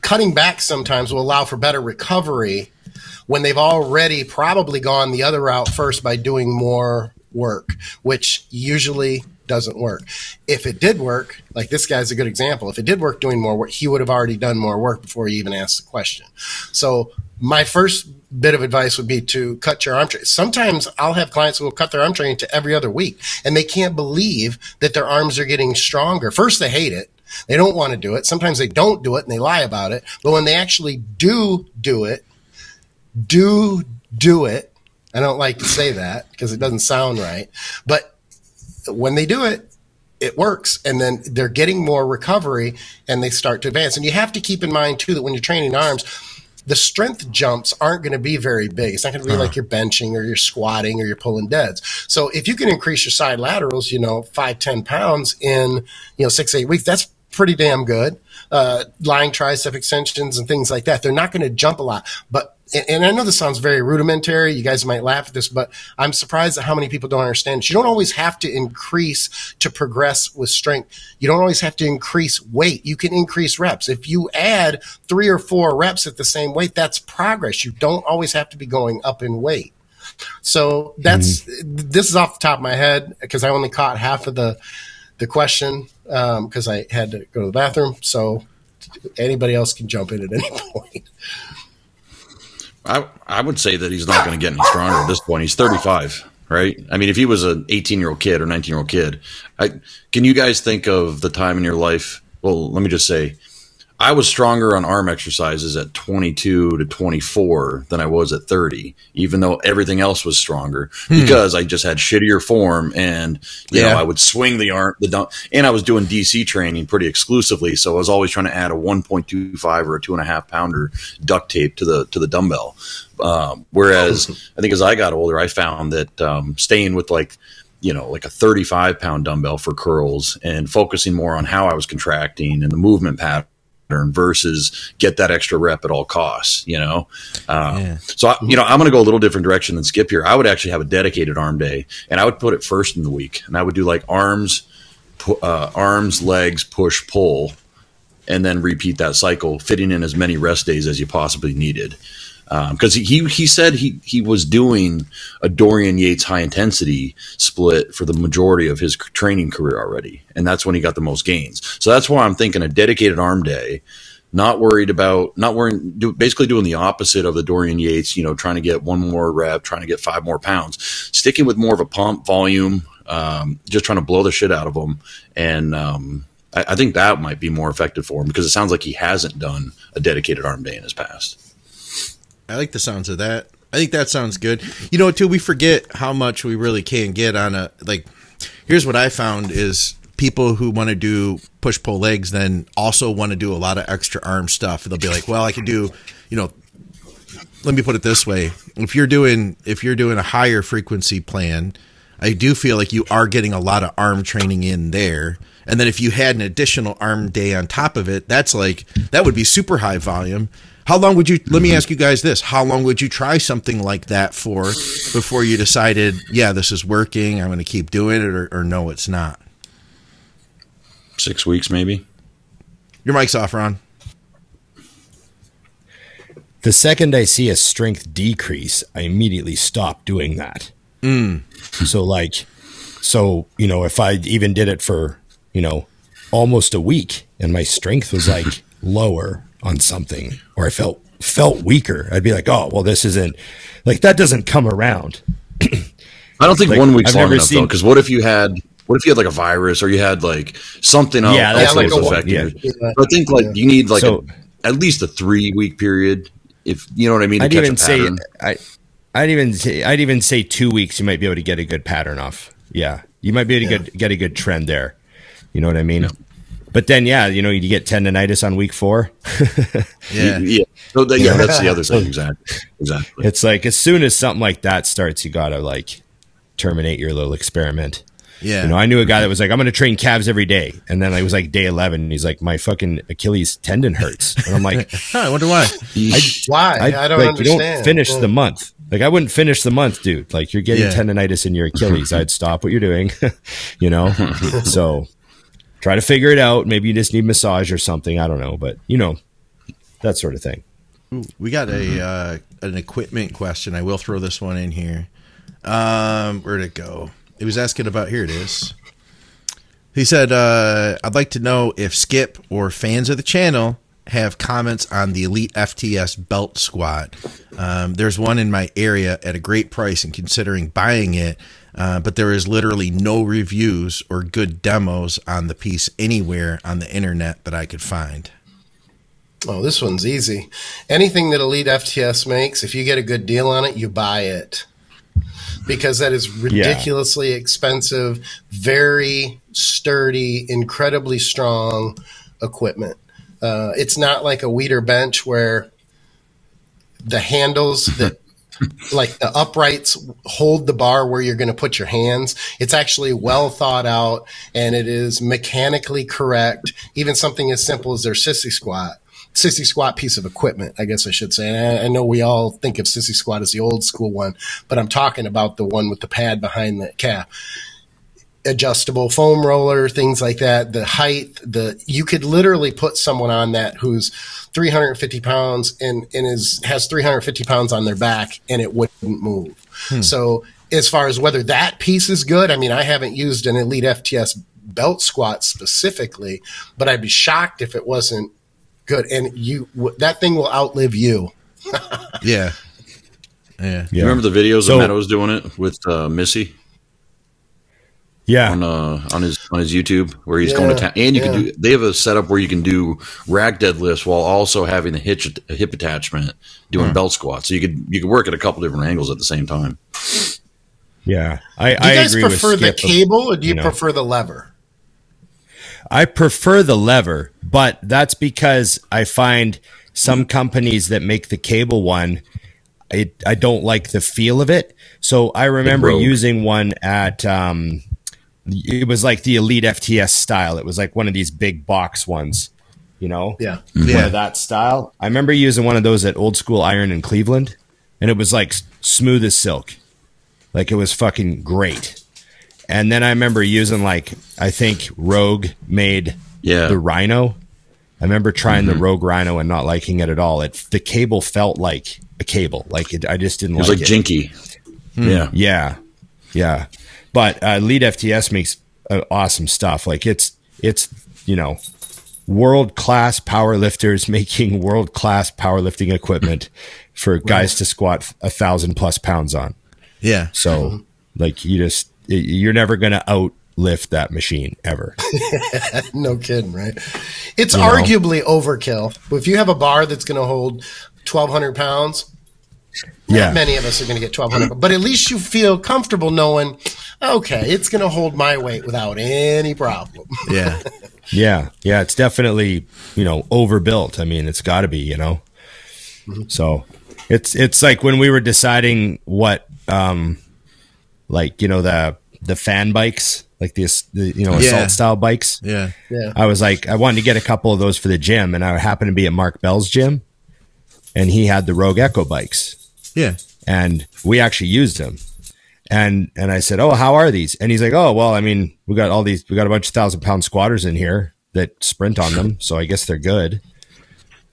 cutting back sometimes will allow for better recovery when they've already probably gone the other route first by doing more work, which usually doesn't work. If it did work, like this guy's a good example, if it did work doing more work, he would have already done more work before he even asked the question. So my first bit of advice would be to cut your arm training. Sometimes I'll have clients who will cut their arm training to every other week, and they can't believe that their arms are getting stronger. First, they hate it. They don't want to do it. Sometimes they don't do it, and they lie about it. But when they actually do it, I don't like to say that because it doesn't sound right. But when they do it, it works. And then they're getting more recovery and they start to advance. And you have to keep in mind, too, that when you're training arms, the strength jumps aren't going to be very big. It's not going to be like you're benching or you're squatting or you're pulling deads. So if you can increase your side laterals, 5-10 pounds in 6-8 weeks, that's pretty damn good. Lying tricep extensions and things like that. They're not going to jump a lot. But and I know this sounds very rudimentary. You guys might laugh at this, but I'm surprised at how many people don't understand it. You don't always have to increase to progress with strength. You don't always have to increase weight. You can increase reps. If you add 3 or 4 reps at the same weight, that's progress. You don't always have to be going up in weight. So this is off the top of my head because I only caught half of the question because I had to go to the bathroom. So anybody else can jump in at any point. I would say that he's not going to get any stronger at this point. He's 35, right? I mean, if he was an 18-year-old kid or 19-year-old kid, can you guys think of the time in your life? Well, let me just say, I was stronger on arm exercises at 22 to 24 than I was at 30, even though everything else was stronger because I just had shittier form and, you know, I would swing the arm, and I was doing DC training pretty exclusively. So I was always trying to add a 1.25 or a 2.5 pounder duct tape to the dumbbell. Whereas I think as I got older, I found that, staying with like a 35-pound dumbbell for curls and focusing more on how I was contracting and the movement pattern versus get that extra rep at all costs, So, I'm going to go a little different direction than Skip here. I would actually have a dedicated arm day and I would put it first in the week and I would do like arms, legs, push, pull, and then repeat that cycle, fitting in as many rest days as you possibly needed. Because he said he was doing a Dorian Yates high intensity split for the majority of his training career already, and that's when he got the most gains. So that's why I'm thinking a dedicated arm day, basically doing the opposite of the Dorian Yates, trying to get 1 more rep, trying to get 5 more pounds, sticking with more of a pump volume, just trying to blow the shit out of them, and I think that might be more effective for him because it sounds like he hasn't done a dedicated arm day in his past. I like the sounds of that. I think that sounds good. Too, we forget how much we really can get on here's what I found is people who want to do push-pull legs then also want to do a lot of extra arm stuff. They'll be like, well, I can do, let me put it this way. If you're doing a higher frequency plan, I do feel like you are getting a lot of arm training in there. And then if you had an additional arm day on top of it, that would be super high volume. How long would you, let me ask you guys this, how long would you try something like that for before you decided, yeah, this is working, I'm going to keep doing it, or no, it's not? 6 weeks, maybe. Your mic's off, Ron. The second I see a strength decrease, I immediately stop doing that. So if I even did it for, almost a week and my strength was like lower on something, or I felt weaker, I'd be like, oh, well, this isn't like, that doesn't come around. I don't think like, 1 week's I've long never enough seen, though, because what if you had like a virus or you had like something else that's that like was affecting yeah. you? So I think like you need like So, at least a 3-week period, if you know what I mean, to I'd catch even a pattern. I'd even say 2 weeks. You might be able to get a good pattern off. Yeah, you might be able to get a good trend there. You know what I mean? Yeah. But then, you get tendonitis on week 4. Yeah. So that's the other thing. Exactly. It's like as soon as something like that starts, you gotta like terminate your little experiment. Yeah. I knew a guy that was like, I'm going to train calves every day. And then it was like day 11. And he's like, my fucking Achilles tendon hurts. And I'm like, I wonder why. Why? I don't understand. You don't finish the month. Like, I wouldn't finish the month, dude. Like, you're getting tendonitis in your Achilles. I'd stop what you're doing, So try to figure it out. Maybe you just need massage or something. I don't know. But, that sort of thing. Ooh, we got an equipment question. I will throw this one in here. Where'd it go? It was asking about, here it is. He said, I'd like to know if Skip or fans of the channel have comments on the Elite FTS belt squat. There's one in my area at a great price and considering buying it, but there is literally no reviews or good demos on the piece anywhere on the internet that I could find. Oh, this one's easy. Anything that Elite FTS makes, if you get a good deal on it, you buy it. Because that is ridiculously expensive, very sturdy, incredibly strong equipment. It's not like a Weider bench where the handles that, like the uprights, hold the bar where you're going to put your hands. It's actually well thought out, and it is mechanically correct. Even something as simple as their sissy squat piece of equipment, I guess I should say. And I know we all think of sissy squat as the old school one, but I'm talking about the one with the pad behind the calf. Adjustable foam roller, things like that. The height, you could literally put someone on that who's 350 pounds and has 350 pounds on their back and it wouldn't move. So as far as whether that piece is good, I mean, I haven't used an Elite FTS belt squat specifically, but I'd be shocked if it wasn't good. And that thing will outlive you. Yeah. You remember the videos of Meadows doing it with Missy? Yeah, on his YouTube where he's going to and you can do. They have a setup where you can do rack deadlifts while also having the hip attachment doing belt squats. So you could work at a couple different angles at the same time. Yeah, do you guys prefer the cable or do you prefer the lever? I prefer the lever, but that's because I find some companies that make the cable one, I don't like the feel of it. So I remember using one at. It was like the Elite FTS style. It was like one of these big box ones, one of that style. I remember using one of those at Old School Iron in Cleveland, and it was like smooth as silk. Like it was fucking great. And then I remember using I think Rogue made the Rhino. I remember trying the Rogue Rhino and not liking it at all. The cable felt like a cable. I just didn't like it. It was like jinky. Yeah. But Elite FTS makes awesome stuff. Like it's world-class powerlifters making world-class powerlifting equipment for guys to squat 1,000+ pounds on. Yeah. So you're never going to outlift that machine ever. No kidding, right? It's arguably overkill. But if you have a bar that's going to hold 1,200 pounds, not many of us are going to get 1,200, but at least you feel comfortable knowing, okay, it's going to hold my weight without any problem. Yeah. It's definitely, overbuilt. I mean, it's got to be, So it's like when we were deciding what, the fan bikes, like assault style bikes. Yeah. I was like, I wanted to get a couple of those for the gym, and I happened to be at Mark Bell's gym, and he had the Rogue Echo bikes. Yeah. And we actually used them. And I said, "Oh, how are these?" And he's like, "Oh, well, I mean, we got a bunch of 1,000-pound squatters in here that sprint on them, so I guess they're good."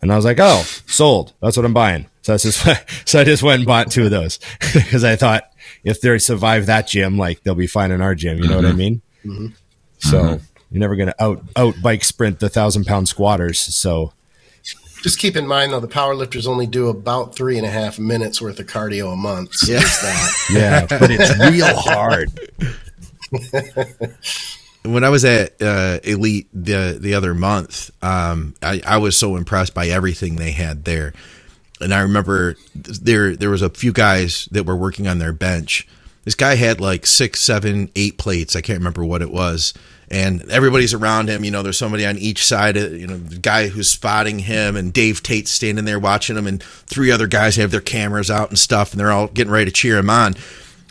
And I was like, "Oh, sold. That's what I'm buying." So I just went and bought 2 of those because I thought if they survive that gym, they'll be fine in our gym. You know what I mean? Mm-hmm. So you're never going to out bike sprint the 1,000-pound squatters. So Just keep in mind, though, the powerlifters only do about 3.5 minutes worth of cardio a month. So Yeah. there's that. Yeah, but it's real hard. When I was at Elite the other month, I was so impressed by everything they had there. And I remember there was a few guys that were working on their bench. This guy had like 6, 7, 8 plates. I can't remember what it was. And everybody's around him. You know, there's somebody on each side. You know, the guy who's spotting him, and Dave Tate's standing there watching him, and 3 other guys have their cameras out and stuff, and they're all getting ready to cheer him on.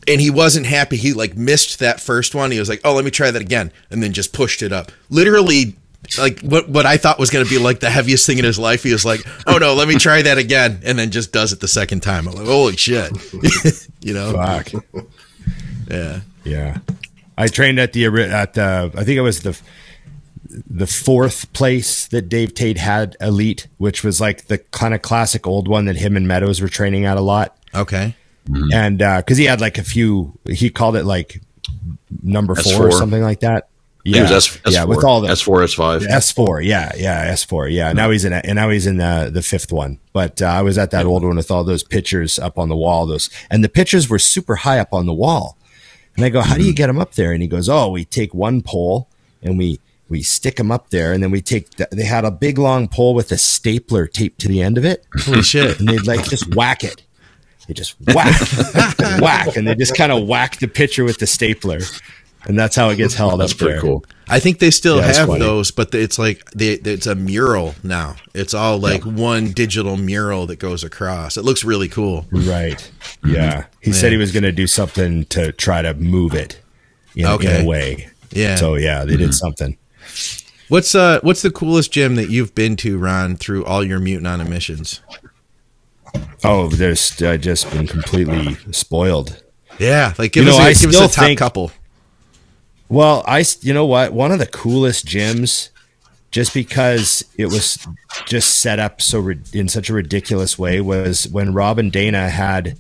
And he wasn't happy. He like missed that first one. He was like, "Oh, let me try that again," and then just pushed it up. Literally, like what I thought was going to be like the heaviest thing in his life. He was like, "Oh no, let me try that again," and then just does it the second time. I'm like, "Holy shit!" You know? Fuck. Yeah. Yeah. I trained at the I think it was the 4th place that Dave Tate had Elite, which was like the kind of classic old one that him and Meadows were training at a lot. Okay. And because he had like a few, he called it like number 4 S4. or something like that. Yeah, He was S4, yeah, with all the S4, S5. S4, yeah, S4, yeah. Now he's in the 5th one. But I was at that old one with all those pictures up on the wall. And the pictures were super high up on the wall. And I go, "How do you get them up there?" And he goes, "Oh, we take one pole and we stick them up there, and then we take." They had a big long pole with a stapler taped to the end of it. Holy shit! And they'd like just whack it. They just whack, whack, and they just kind of whack the picture with the stapler, and that's how it gets held That's up pretty there. cool. I think they still Yeah, it's have funny. those, but it's like it's a mural now. It's all like one digital mural that goes across. It looks really cool. Right. Yeah. He said he was going to do something to try to move it in a way. Yeah. So yeah, they did something. What's the coolest gym that you've been to, Ron, through all your Mutant on missions? Oh, there's just been completely spoiled. Yeah, like give You know, I us a still top think- couple. Well, you know what? One of the coolest gyms, just because it was just set up in such a ridiculous way, was when Rob and Dana had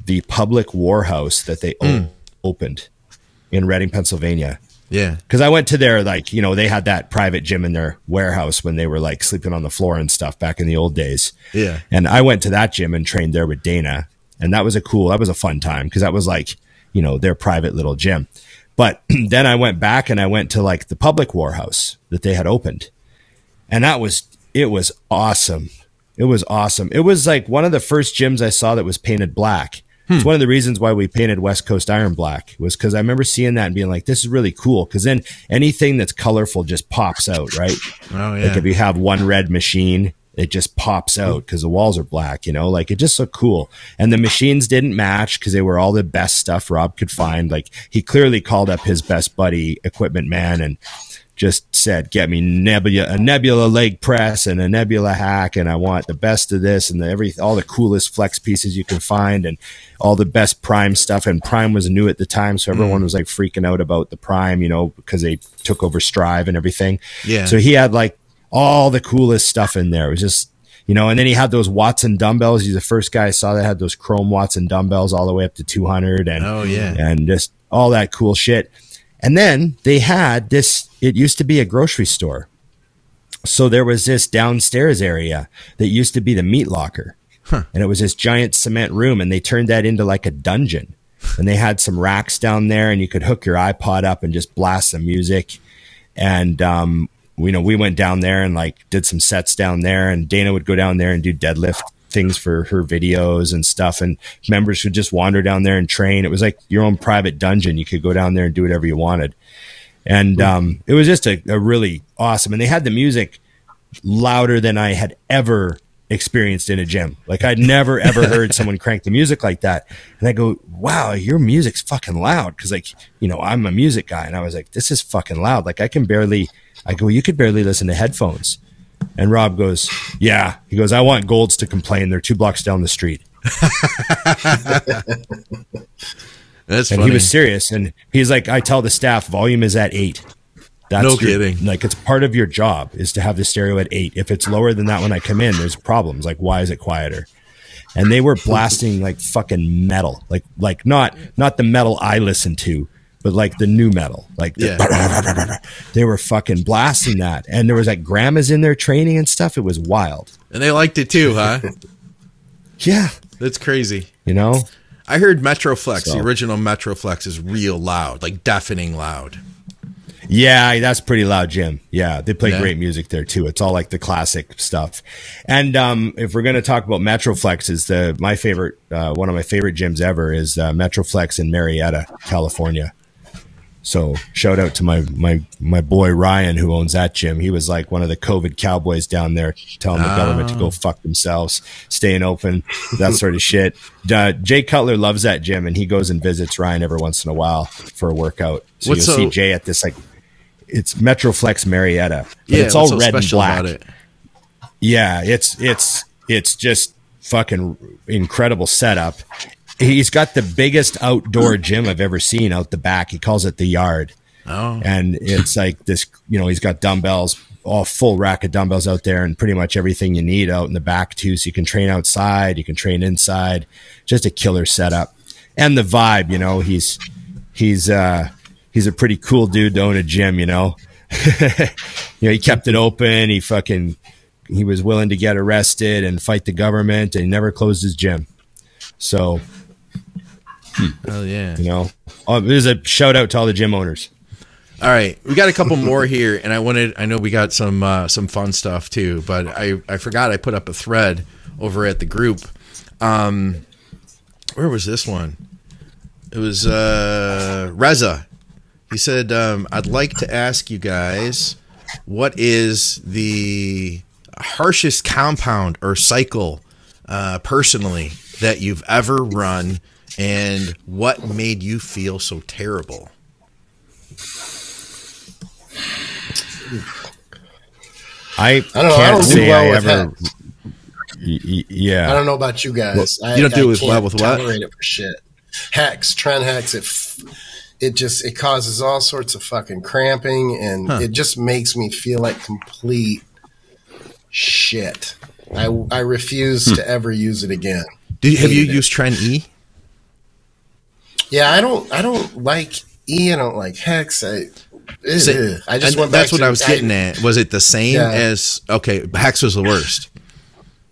the public warehouse that they opened in Reading, Pennsylvania. Yeah. Because I went to their, like, you know, they had that private gym in their warehouse when they were like sleeping on the floor and stuff back in the old days. Yeah. And I went to that gym and trained there with Dana. And that was a fun time because that was like, you know, their private little gym. But then I went back and I went to like the public warehouse that they had opened. And it was awesome. It was awesome. It was like one of the first gyms I saw that was painted black. It's one of the reasons why we painted West Coast Iron black, was because I remember seeing that and being like, this is really cool. Because then anything that's colorful just pops out, right? Oh, yeah. Like if you have one red machine, it just pops out because the walls are black, you know, like it just looked cool. And the machines didn't match because they were all the best stuff Rob could find. Like he clearly called up his best buddy, equipment man, and just said, "Get me a Nebula leg press and a Nebula hack, and I want the best of this and all the coolest flex pieces you can find and all the best Prime stuff." And Prime was new at the time, so everyone was like freaking out about the Prime, you know, because they took over Strive and everything. Yeah. So he had like all the coolest stuff in there. It was just, you know, and then he had those Watson dumbbells. He's the first guy I saw that had those chrome Watson dumbbells all the way up to 200 and and just all that cool shit. And then they had this, it used to be a grocery store. So there was this downstairs area that used to be the meat locker. And it was this giant cement room, and they turned that into like a dungeon. And they had some racks down there, and you could hook your iPod up and just blast some music. And, you know, we went down there and like did some sets down there, and Dana would go down there and do deadlift things for her videos and stuff, and members could just wander down there and train. It was like your own private dungeon. You could go down there and do whatever you wanted. And it was just a really awesome, and they had the music louder than I had ever experienced in a gym. Like I'd never ever heard someone crank the music like that. And I go, "Wow, your music's fucking loud." Cause like, you know, I'm a music guy, and I was like, "This is fucking loud." Like I could barely listen to headphones. And Rob goes, "Yeah." He goes, "I want Golds to complain. They're 2 blocks down the street." That's and funny. he was serious. And he's like, "I tell the staff volume is at 8. That's No kidding. Like it's part of your job is to have the stereo at 8. If it's lower than that when I come in, there's problems. Like, why is it quieter?" And they were blasting like fucking metal, like not the metal I listen to, but like the new metal, like they were fucking blasting that. And there was like grandmas in there training and stuff. It was wild. And they liked it too, huh? Yeah. That's crazy. You know? I heard Metroflex, the original Metroflex is real loud, like deafening loud. Yeah, that's pretty loud, Jim. Yeah, they play great music there too. It's all like the classic stuff. And if we're going to talk about Metroflex, is my favorite, one of my favorite gyms ever is Metroflex in Marietta, California. So shout out to my boy Ryan, who owns that gym. He was like one of the COVID cowboys down there, telling the government to go fuck themselves, staying open, that sort of shit. Jay Cutler loves that gym, and he goes and visits Ryan every once in a while for a workout. So you'll see Jay at this, like, it's Metroflex Marietta. But it's all red and black. Yeah, it's just fucking incredible setup. He's got the biggest outdoor gym I've ever seen out the back. He calls it the yard. Oh. And it's like this, he's got dumbbells, all full rack of dumbbells out there, and pretty much everything you need out in the back too. So you can train outside, you can train inside. Just a killer setup. And the vibe, he's a pretty cool dude to own a gym, he kept it open. He was willing to get arrested and fight the government, and he never closed his gym. So, oh yeah, there's a shout out to all the gym owners. All right, we got a couple more here, and I know we got some fun stuff too, but I forgot I put up a thread over at the group. Where was this one? It was Reza. He said, I'd like to ask you guys, what is the harshest compound or cycle personally that you've ever run, and what made you feel so terrible? I don't know. I don't do well with hex. Yeah, I don't know about you guys. You don't do as well with what? Tolerate it for shit. Hex, Tren Hex. It causes all sorts of fucking cramping, and it just makes me feel like complete shit. I refuse to ever use it again. Have you used Tren E? Yeah, I don't like E. I don't like Hex. I just went back. That's what I was getting at. Was it the same as? Okay, Hex was the worst.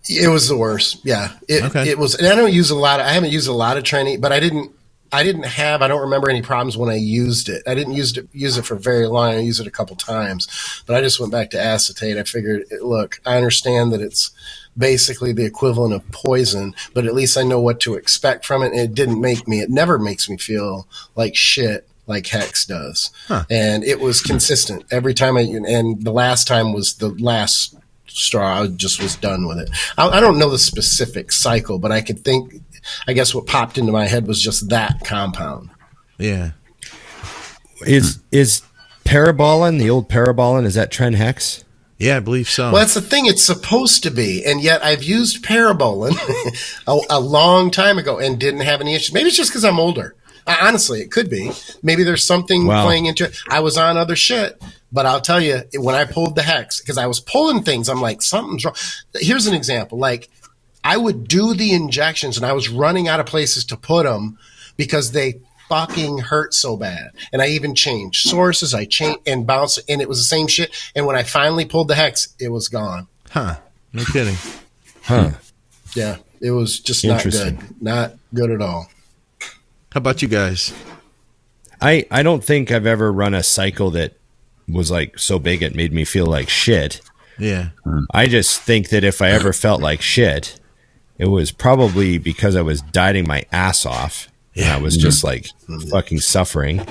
It was the worst. Yeah, it was. And I haven't used a lot of Tren E, but I don't remember any problems when I used it. I didn't use it for very long. I used it a couple times, but I just went back to acetate. I figured, look, I understand that it's basically the equivalent of poison, but at least I know what to expect from it. And it never makes me feel like shit like Hex does. And it was consistent every time and the last time was the last straw. I just was done with it. I don't know the specific cycle, but I guess what popped into my head was just that compound. Yeah. Is Parabolin, the old Parabolin, is that Tren Hex? Yeah, I believe so. Well, that's the thing. It's supposed to be. And yet I've used Parabolin a long time ago and didn't have any issues. Maybe it's just because I'm older. Honestly, it could be. Maybe there's something playing into it. I was on other shit. But I'll tell you, when I pulled the Hex, because I was pulling things, I'm like, something's wrong. Here's an example. Like, I would do the injections, and I was running out of places to put them because they fucking hurt so bad. And I even changed sources. I changed and bounced, and it was the same shit. And when I finally pulled the Hex, it was gone. Huh. No kidding. Huh. Yeah. It was just not good. Not good at all. How about you guys? I don't think I've ever run a cycle that was like so big it made me feel like shit. Yeah. I just think that if I ever felt like shit, it was probably because I was dieting my ass off. Yeah. I was just like fucking suffering.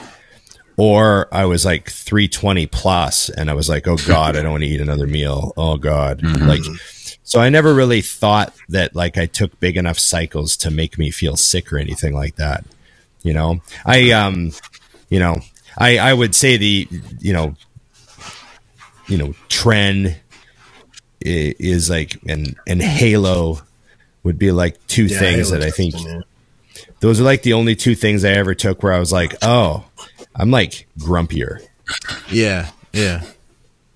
Or I was like 320 plus and I was like, oh God, I don't want to eat another meal. Oh God. Like, so I never really thought that like I took big enough cycles to make me feel sick or anything like that. I would say the, Tren is like, and Halo would be like two things that I think those are like the only two things I ever took where I was like, oh, I'm like grumpier. Yeah. Yeah.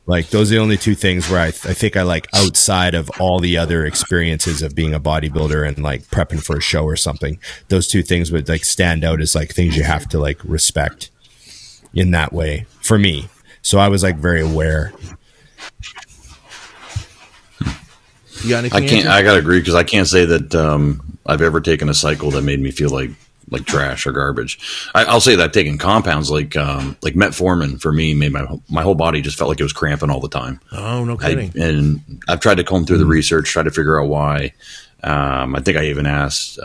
Like those are the only two things where I think I like outside of all the other experiences of being a bodybuilder and like prepping for a show or something, those two things would like stand out as like things you have to like respect. in that way for me. So I was like very aware. You got anything? I gotta agree, because I can't say that I've ever taken a cycle that made me feel like trash or garbage. I'll say that taking compounds like metformin for me made my whole body just felt like it was cramping all the time. Oh, no kidding. And I've tried to comb through the research, try to figure out why. I think I even asked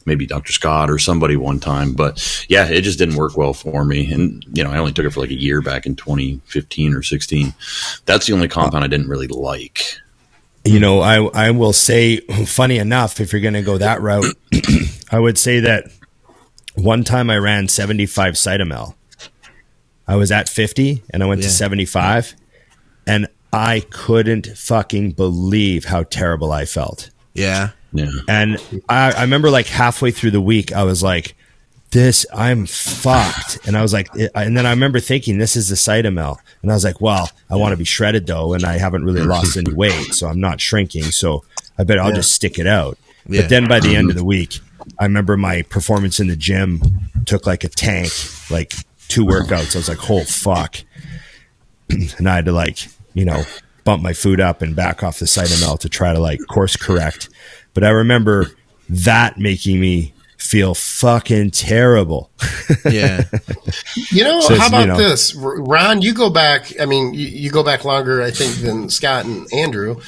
maybe Dr. Scott or somebody one time, but yeah, it just didn't work well for me. And, I only took it for like a year back in 2015 or 16. That's the only compound I didn't really like. I will say, funny enough, if you're going to go that route, I would say that one time I ran 75 Cytomel. I was at 50 and I went to 75, and I couldn't fucking believe how terrible I felt. Yeah. Yeah. And I remember like halfway through the week, I was like, I'm fucked. And I was like, and then I remember thinking, this is the Cytomel. And I was like, well, I want to be shredded though. And I haven't really lost any weight, so I'm not shrinking. So I bet I'll just stick it out. Yeah. But then by the end of the week, I remember my performance in the gym took like a tank, like 2 workouts. I was like, oh fuck. And I had to bump my food up and back off the Cytomel to try to course correct. But I remember that making me feel fucking terrible. Yeah. How about this? Ron, you go back, you go back longer, I think, than Scott and Andrew.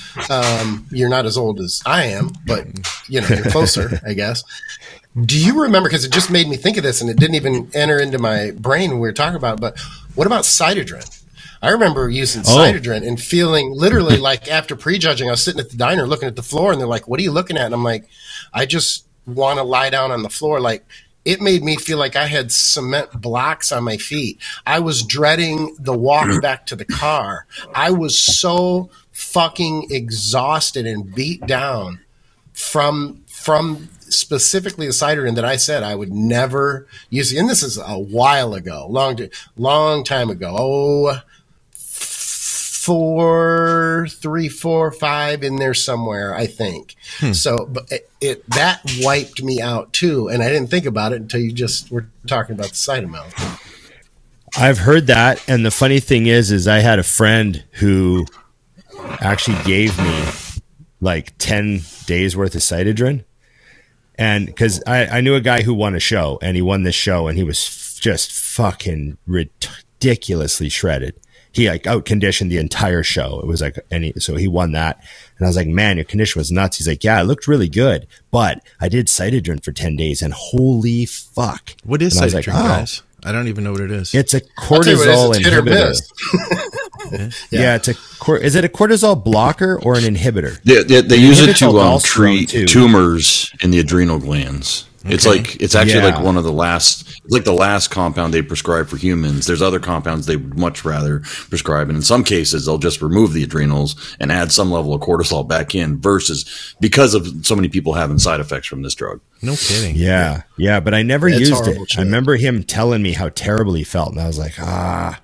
You're not as old as I am, but, you're closer, I guess. Do you remember, because it just made me think of this, and it didn't even enter into my brain when we were talking about it, but what about Cytodrin? I remember using Cytodrin and feeling literally like after prejudging, I was sitting at the diner looking at the floor, and they're like, what are you looking at? And I'm like, I just want to lie down on the floor. Like, it made me feel like I had cement blocks on my feet. I was dreading the walk back to the car. I was so fucking exhausted and beat down from specifically the Cytodrin that I said I would never use. And this is a while ago, long time ago. 3, 4, 5 in there somewhere, I think. So, but that wiped me out too, and I didn't think about it until you just were talking about the Cytomel. I've heard that, and the funny thing is I had a friend who actually gave me like 10 days worth of Cytodrin, and because I knew a guy who won a show, and he won this show, and he was just fucking ridiculously shredded. He out conditioned the entire show. It was so he won that. And I was like, man, your condition was nuts. He's like, yeah, it looked really good, but I did Cytodrin for 10 days and holy fuck. What is Cytodrin, guys? I don't even know what it is. It's a cortisol inhibitor. Yeah, is it a cortisol blocker or an inhibitor? Yeah, they use it to treat tumors in the adrenal glands. Okay. It's actually like one of the last compound they prescribe for humans. There's other compounds they would much rather prescribe, and in some cases they'll just remove the adrenals and add some level of cortisol back in, versus because of so many people having side effects from this drug. No kidding. Yeah, but I never used it. Shit. I remember him telling me how terrible he felt, and I was like, yeah.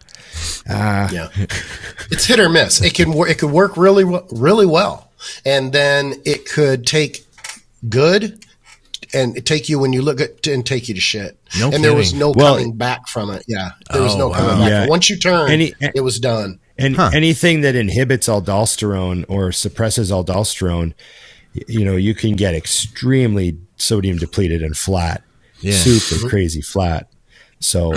It's hit or miss. It could work really well, and then it could take good and take you when you look at and take you to shit. No and kidding. There was no coming back from it. Yeah, there was no coming back. Yeah. Once you turn, it was done. And anything that inhibits aldosterone or suppresses aldosterone, you can get extremely sodium depleted and flat, super crazy flat. So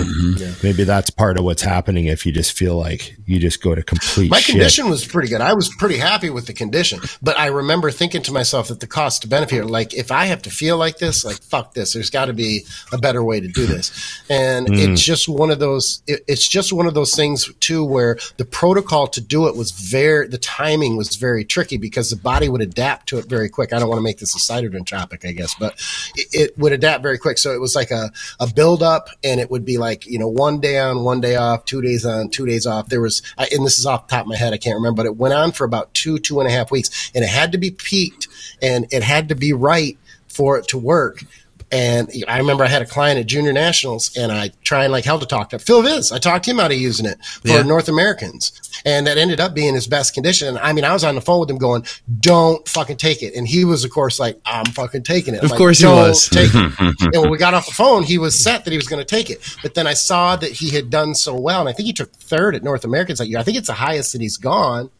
maybe that's part of what's happening if you just feel like you just go to complete My shit. condition was pretty good. I was pretty happy with the condition. But I remember thinking to myself that the cost to benefit, like, if I have to feel like this, like, fuck this. There's got to be a better way to do this. And it's just one of those – it's just one of those things, too, where the protocol to do it was the timing was very tricky because the body would adapt to it very quick. I don't want to make this a Cytodrin topic, I guess, but it would adapt very quick. So it was like a build-up, and it would be like, 1 day on, 1 day off, 2 days on, 2 days off. There was, and this is off the top of my head, I can't remember, but it went on for about 2.5 weeks, and it had to be peaked, and it had to be right for it to work. And I remember I had a client at Junior Nationals, and I tried like hell to talk to Phil Viz. I talked him out of using it for North Americans, and that ended up being his best condition. And I mean, I was on the phone with him going, "Don't fucking take it," and he was, of course, like, "I'm fucking taking it." Of like, course he was. Take it. And when we got off the phone, he was set that he was going to take it. But then I saw that he had done so well, and I think he took third at North Americans that year. I think it's the highest that he's gone.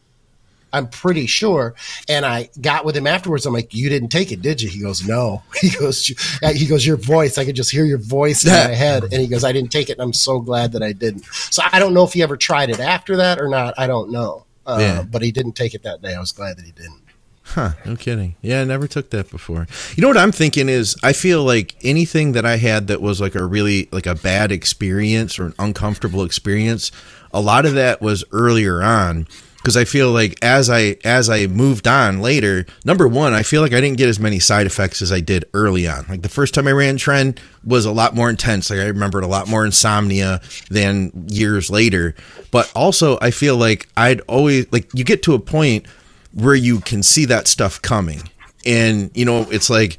I'm pretty sure. And I got with him afterwards. I'm like, "You didn't take it, did you?" He goes, "No." He goes, "Your voice. I could just hear your voice in my head." And he goes, "I didn't take it, and I'm so glad that I didn't." So I don't know if he ever tried it after that or not. I don't know. But he didn't take it that day. I was glad that he didn't. Huh, no kidding. Yeah, I never took that before. You know what I'm thinking is, I feel like anything that I had that was like a really, like a bad experience or an uncomfortable experience, a lot of that was earlier on. Because I feel like as I moved on later, number one, I feel like I didn't get as many side effects as I did early on. Like the first time I ran Trend was a lot more intense. Like I remembered a lot more insomnia than years later. But also I feel like I'd always, like, you get to a point where you can see that stuff coming. And, you know, it's like,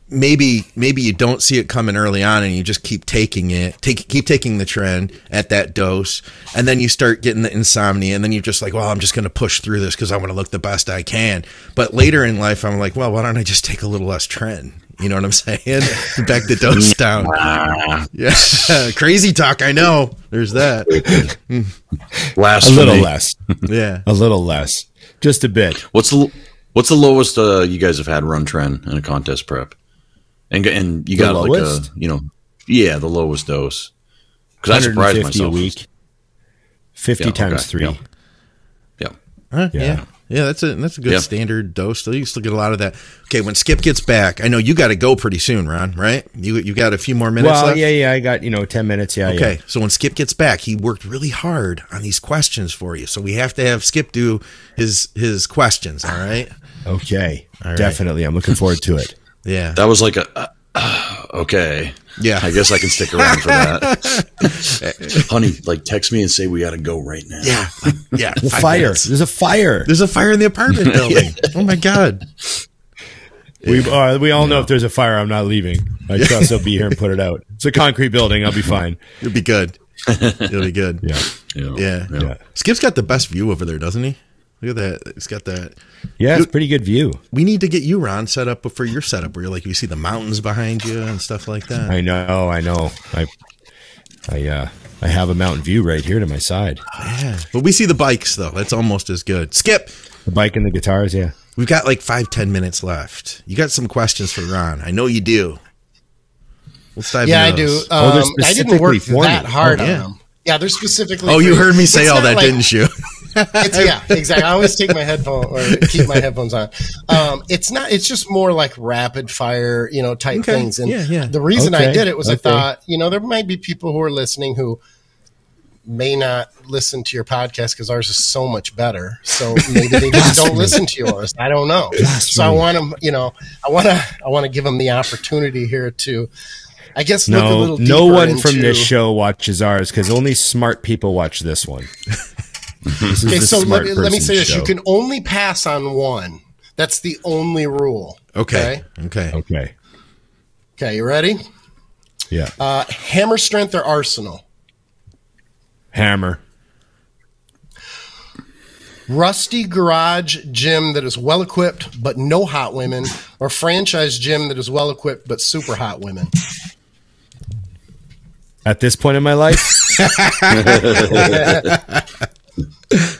maybe you don't see it coming early on and you just keep taking it, keep taking the Trend at that dose, and then you start getting the insomnia, and then you're just like, well, I'm just going to push through this because I want to look the best I can. But later in life, I'm like, well, why don't I just take a little less Trend? You know what I'm saying? Back the dose down. Yeah, crazy talk. I know. There's that. A little less. Yeah, a little less. Just a bit. What's the lowest you guys have had run Trend in a contest prep? And you got lowest? Like the lowest dose. Because I surprised myself. a week. 50 times 3. Yeah. Yeah, that's a good standard dose. So you still get a lot of that. Okay, when Skip gets back, I know you got to go pretty soon, Ron, right? You got a few more minutes left? Yeah, I got, 10 minutes, Okay, so when Skip gets back, he worked really hard on these questions for you. So we have to have Skip do his questions, all right? Okay, all right. Definitely. I'm looking forward to it. Yeah. That was like okay. Yeah. I guess I can stick around for that. Honey, like, text me and say we got to go right now. Yeah. Yeah. Fire. There's a fire. There's a fire in the apartment building. Oh my God. We all know if there's a fire, I'm not leaving. I trust they'll be here and put it out. It's a concrete building. I'll be fine. It'll be good. It'll be good. Yeah. Skip's got the best view over there, doesn't he? Look at that. It's got that. Yeah, it's a pretty good view. We need to get you, Ron, set up for your setup where you're like, you see the mountains behind you and stuff like that. I know. I have a mountain view right here to my side. Yeah. But we see the bikes, though. That's almost as good. Skip. The bike and the guitars, yeah. We've got like 5-10 minutes left. You got some questions for Ron. I know you do. Let's dive into those. I do. I didn't work that hard on them. Yeah, they're specifically. Oh, you heard me say all that, didn't you? Yeah, exactly. I always take my headphone or keep my headphones on. It's not. It's just more like rapid fire, type things. And the reason I did it was I thought, there might be people who are listening who may not listen to your podcast because ours is so much better. So maybe they just don't listen to yours. I don't know. So I want them. I want to give them the opportunity here to. I guess look a little deeper no one from this show watches ours because only smart people watch this one. Okay, so let me say this. You can only pass on one. That's the only rule. Okay. Okay, you ready? Yeah. Hammer strength or Arsenal? Hammer. Rusty garage gym that is well equipped but no hot women, or franchise gym that is well equipped but super hot women? At this point in my life?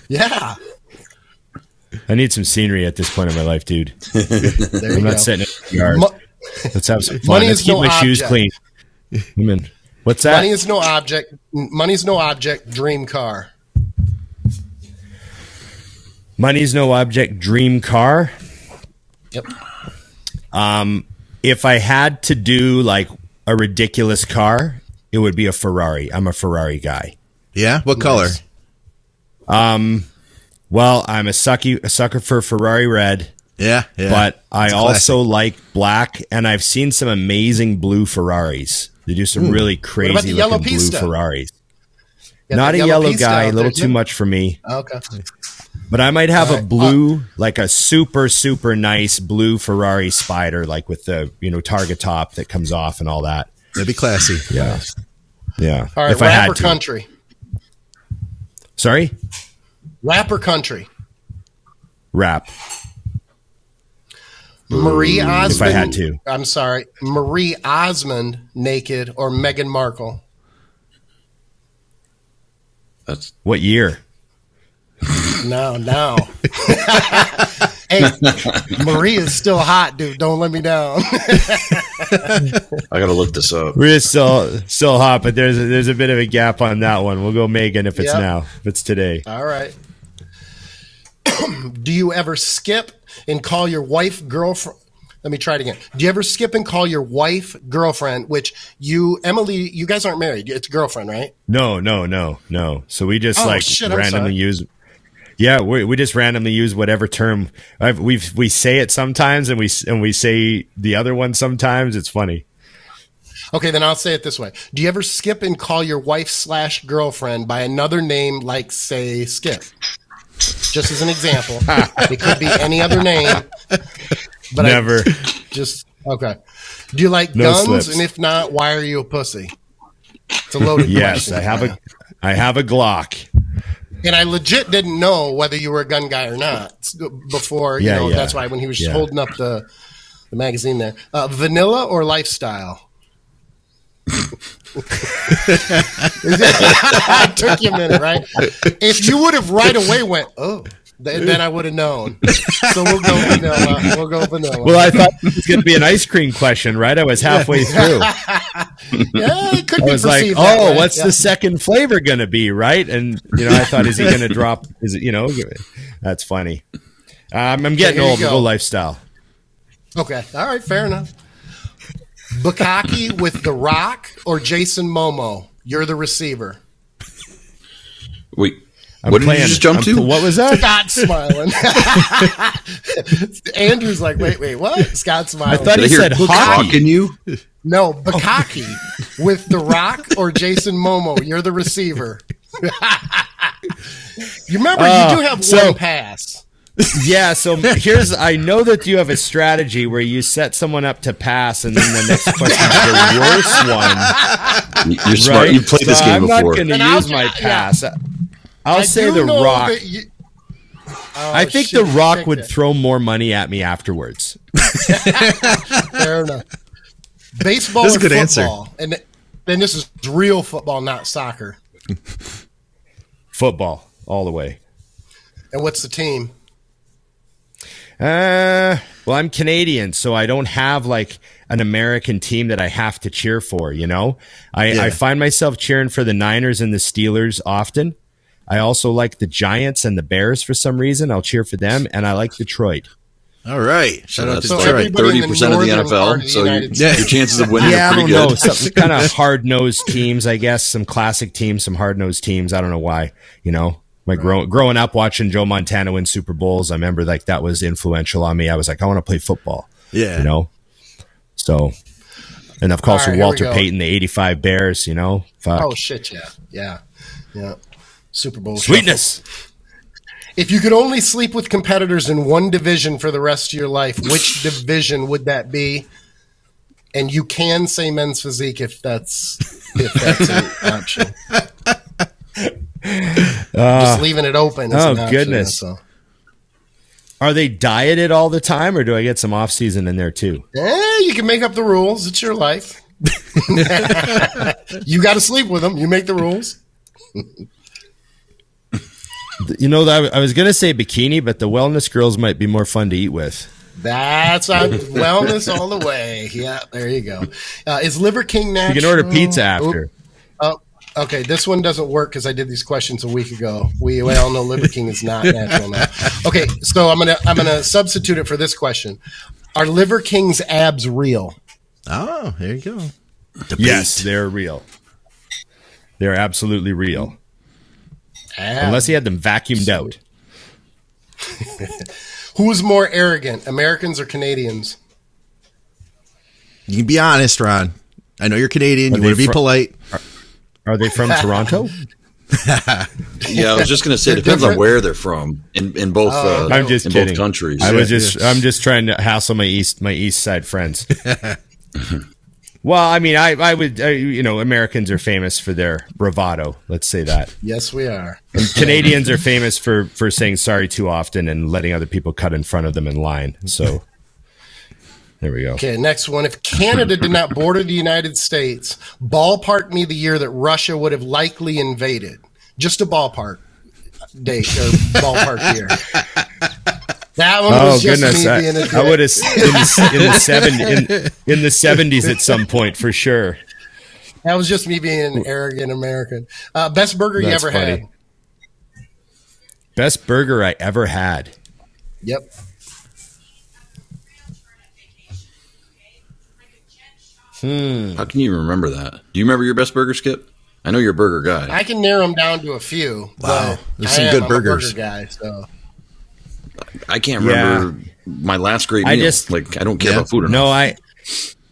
Yeah. I need some scenery at this point in my life, dude. I'm not sitting in the yard. Let's have some fun. Money Let's is keep no my object. shoes clean. What's that? Money is no object. Money's no object. Dream car. Money's no object. Dream car. Yep. If I had to do like a ridiculous car, it would be a Ferrari. I'm a Ferrari guy. Yeah. What color? Well, I'm a sucker for Ferrari red. Yeah. But I also like black, and I've seen some amazing blue Ferraris. They do some really crazy looking blue Ferraris. Not a yellow guy, a little too much for me. Okay. But I might have a blue, like a super, super nice blue Ferrari Spider, like with the, Targa top that comes off and all that. That'd be classy. Yeah. Yeah. All right, if I rap had or to. country? Sorry? Rap or country? Rap. Marie Osmond. If I had to. I'm sorry. Marie Osmond naked or Meghan Markle? That's What year? No. Hey, Marie is still hot, dude. Don't let me down. I got to look this up. We're still hot, but there's a bit of a gap on that one. We'll go Megan if it's now. If it's today. All right. Do you ever skip and call your wife girlfriend? Let me try it again. Do you ever skip and call your wife girlfriend, which Emily, you guys aren't married. It's girlfriend, right? No. So we just randomly use. Yeah, we just randomly use whatever term we say it sometimes, and we say the other one sometimes. It's funny. Okay, then I'll say it this way. Do you ever skip and call your wife / girlfriend by another name, like say Skip? Just as an example, it could be any other name. But never. Okay. Do you like No guns? slips. And if not, why are you a pussy? It's a loaded Yes, question. I have a Glock. And I legit didn't know whether you were a gun guy or not before. Yeah. That's why when he was holding up the magazine there. Vanilla or lifestyle? It took you a minute, right? If you would have right away went, then I would have known. So we'll go vanilla. Well, I thought it was going to be an ice cream question, right? I was halfway through. Yeah, it could be I was like, perceived that way. what's the second flavor going to be, right? And, I thought, is he going to drop? Is it, that's funny. I'm getting old. Go lifestyle. Okay. All right. Fair enough. Bukkake with The Rock or Jason Momoa? You're the receiver. Wait, what did you just jump to? What was that? Scott's smiling. Andrew's like, wait, what? Scott's smiling. I thought he said hockey. Can you? No, Bukkake with The Rock or Jason Momoa. You're the receiver. You remember, you do have one pass. Yeah, so I know that you have a strategy where you set someone up to pass, and then the next question is the worst one. You're smart. Right? You've played this game before. I'm not going to use my pass. I'll say The Rock. I think The Rock would throw more money at me afterwards. Fair enough. Baseball That's or a good football? answer. And then this is real football, not soccer. Football, all the way. And what's the team? Well, I'm Canadian, so I don't have like an American team that I have to cheer for, I find myself cheering for the Niners and the Steelers often. I also like the Giants and the Bears for some reason. I'll cheer for them, and I like Detroit. All right. Shout out to That's Detroit. 30% of the NFL. So your chances of winning are pretty good. Some kind of hard-nosed teams, I guess. Some classic teams, some hard-nosed teams. I don't know why, growing up watching Joe Montana win Super Bowls, I remember that was influential on me. I was like, I want to play football. Yeah. So, and of course, All right, Walter Payton, the 85 Bears, fuck. Oh, shit, yeah. Super Bowl. Sweetness. Shuffle. If you could only sleep with competitors in one division for the rest of your life, which division would that be? And you can say men's physique if that's an option. Just leaving it open. Is an option, goodness. So. Are they dieted all the time, or do I get some off season in there too? You can make up the rules. It's your life. You got to sleep with them. You make the rules. I was going to say bikini, but the wellness girls might be more fun to eat with. That's wellness all the way. Yeah, there you go. Is Liver King natural? You can order pizza after. Okay, this one doesn't work because I did these questions a week ago. We all know Liver King is not natural now. Okay, so I'm gonna substitute it for this question. Are Liver King's abs real? Oh, there you go. Debate. Yes, they're real. They're absolutely real. Unless he had them vacuumed out. Who's more arrogant, Americans or Canadians? You can be honest, Ron. I know you're Canadian. You want to be polite. Are they from Toronto? Yeah, I was just going to say it depends on where they're from in both. I'm just in kidding. both countries. I'm just trying to hassle my east side friends. Well, I mean, I would, you know, Americans are famous for their bravado. Let's say that. Yes, we are. And Canadians are famous for saying sorry too often and letting other people cut in front of them in line. So there we go. Okay, next one. If Canada did not border the United States, ballpark me the year that Russia would have likely invaded. Just a ballpark date or ballpark year. That one was just me being a dick. I would have in the 70s at some point for sure. That was just me being an arrogant American. Best burger you ever had? Best burger I ever had. Yep. How can you remember that? Do you remember your best burger, Skip? I know you're a burger guy. I can narrow them down to a few. Wow, there's some good burgers. I'm a burger guy, so. I can't remember my last great meal. I don't care about food enough. No,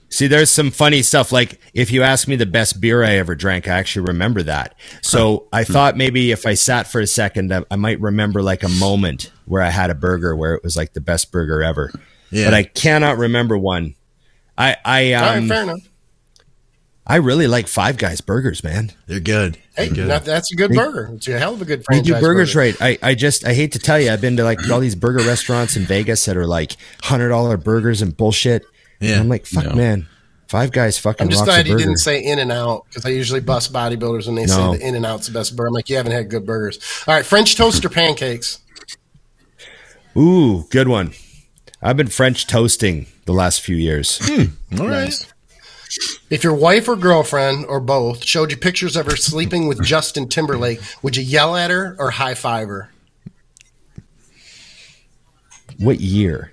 see, there's some funny stuff. Like, if you ask me the best beer I ever drank, I actually remember that. So I thought maybe if I sat for a second, I might remember like a moment where I had a burger where it was like the best burger ever. Yeah. But I cannot remember one. All right, fair enough. I really like Five Guys burgers, man. They're good. Hey, that's a good burger. It's a hell of a good franchise. They do burgers burger. right. I hate to tell you, I've been to like all these burger restaurants in Vegas that are like $100 burgers and bullshit. Yeah. And I'm like, fuck, man. Five Guys fucking. I'm just rocks glad a you burger. didn't say In-N-Out, because I usually bust bodybuilders when they say the In-N-Out's the best burger. I'm like, you haven't had good burgers. All right, French toast or pancakes? Ooh, good one. I've been French toasting the last few years. All right. Nice. If your wife or girlfriend or both showed you pictures of her sleeping with Justin Timberlake, would you yell at her or high five her? What year?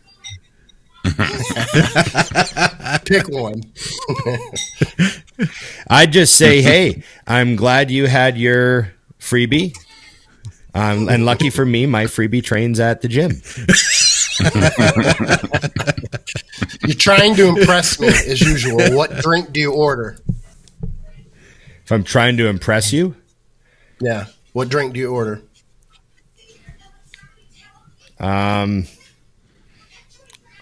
Pick one. I'd just say, hey, I'm glad you had your freebie. And lucky for me, my freebie trains at the gym. You're trying to impress me as usual. What drink do you order? If I'm trying to impress you? Yeah. What drink do you order?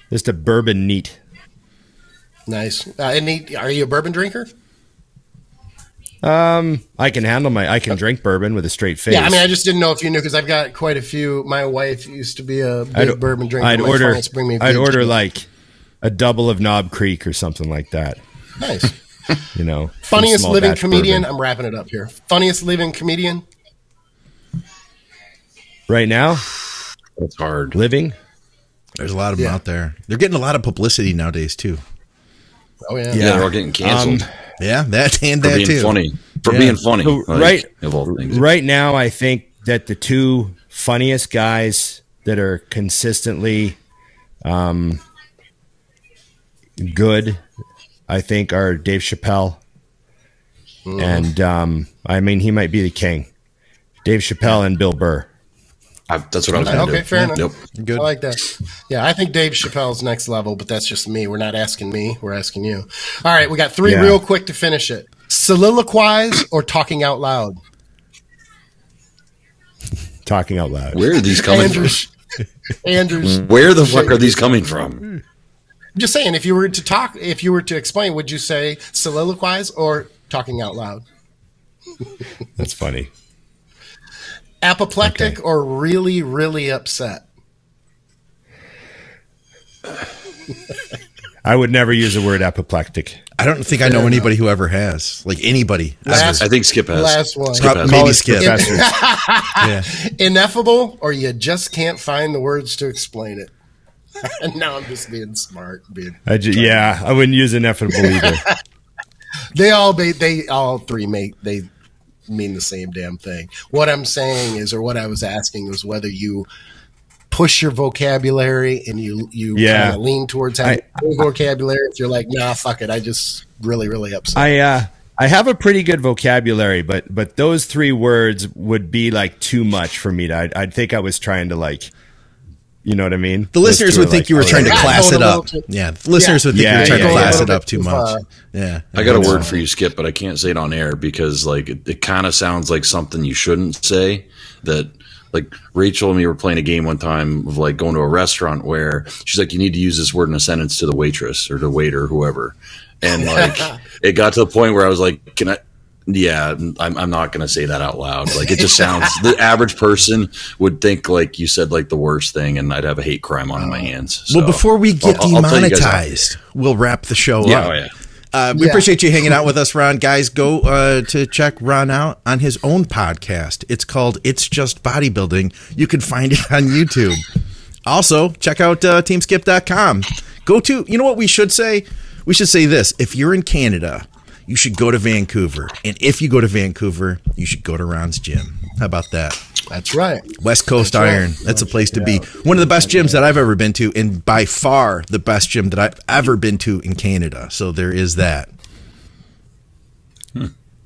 Just a bourbon neat. Nice. Neat. Are you a bourbon drinker? I can drink bourbon with a straight face. Yeah, I mean, I just didn't know if you knew, because I've got quite a few. My wife used to be a big bourbon drinker. I'd order like a double of Knob Creek or something like that. Nice. You know, funniest living comedian. Bourbon. I'm wrapping it up here. Funniest living comedian right now. It's hard. Living. There's a lot of them out there. They're getting a lot of publicity nowadays too. Oh yeah. Yeah, they're all getting canceled. Yeah, that and for that being too. Funny. For being funny. So, of all things. Right now, I think that the two funniest guys that are consistently good, I think, are Dave Chappelle. And I mean, he might be the king. Dave Chappelle and Bill Burr. That's what I was going to do. Okay, fair enough. Yep. Good. I like that. Yeah, I think Dave Chappelle's next level, but that's just me. We're not asking me. We're asking you. All right, we got three real quick to finish it. Soliloquize or talking out loud? Talking out loud. Where are these coming from? Andrews. Where the fuck are these coming from? I'm just saying, if you were to explain, would you say soliloquize or talking out loud? That's funny. Apoplectic or really, really upset? I would never use the word apoplectic. I don't think I know anybody who ever has. Like anybody. I think Skip has. Last one. Maybe Skip. Yeah. Ineffable, or you just can't find the words to explain it. And now I'm just being smart. I wouldn't use ineffable either. They all three mean the same damn thing. What I'm saying is, or what I was asking was whether you push your vocabulary and you kind of lean towards having vocabulary. If you're like, nah, fuck it, I just really upset. I have a pretty good vocabulary, but those three words would be like too much for me. I'd think I was trying to You know what I mean? The listeners would think you were trying to class it up. Yeah, the listeners would think you were trying to class it up too much. Yeah. I got a word for you, Skip, but I can't say it on air because like it kind of sounds like something you shouldn't say. That like Rachel and me were playing a game one time of like going to a restaurant where she's like, you need to use this word in a sentence to the waitress or the waiter, whoever. And like it got to the point where I was like, can I? Yeah, I'm not going to say that out loud. Like, it just sounds, the average person would think, like, you said, like, the worst thing, and I'd have a hate crime on my hands. So, well, before we get demonetized, we'll wrap the show up. We appreciate you hanging out with us, Ron. Guys, go to check Ron out on his own podcast. It's called It's Just Bodybuilding. You can find it on YouTube. Also, check out teamskip.com. Go to, you know what we should say? We should say this. If you're in Canada, you should go to Vancouver. And if you go to Vancouver, you should go to Ron's gym. How about that? That's right. West Coast Iron. That's a place to be. One of the best gyms that I've ever been to, and by far the best gym that I've ever been to in Canada. So there is that.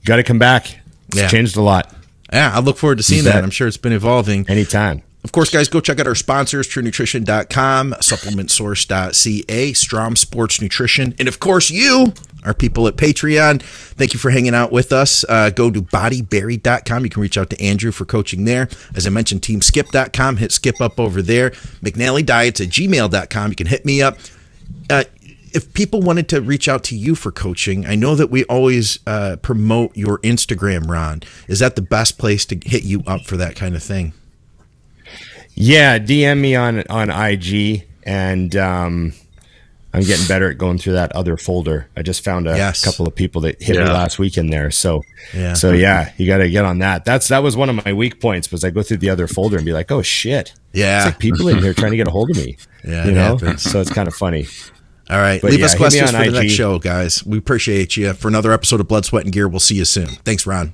Got to come back. It's changed a lot. Yeah, I look forward to seeing that. I'm sure it's been evolving. Anytime. Of course, guys, go check out our sponsors, TrueNutrition.com, SupplementSource.ca, STROM Sports Nutrition, and of course, you, our people at Patreon. Thank you for hanging out with us. Go to bodyberry.com. You can reach out to Andrew for coaching there. As I mentioned, teamskip.com. Hit Skip up over there. McNallydiets at gmail.com. You can hit me up. If people wanted to reach out to you for coaching, I know that we always promote your Instagram, Ron. Is that the best place to hit you up for that kind of thing? Yeah, DM me on IG, and I'm getting better at going through that other folder. I just found a couple of people that hit me last week in there. So you got to get on that. That was one of my weak points, was I go through the other folder and be like, oh shit, it's like people in here trying to get a hold of me. You know, so it's kind of funny. All right, but leave us questions for the next show, guys. We appreciate you. For another episode of Blood, Sweat, and Gear, we'll see you soon. Thanks, Ron.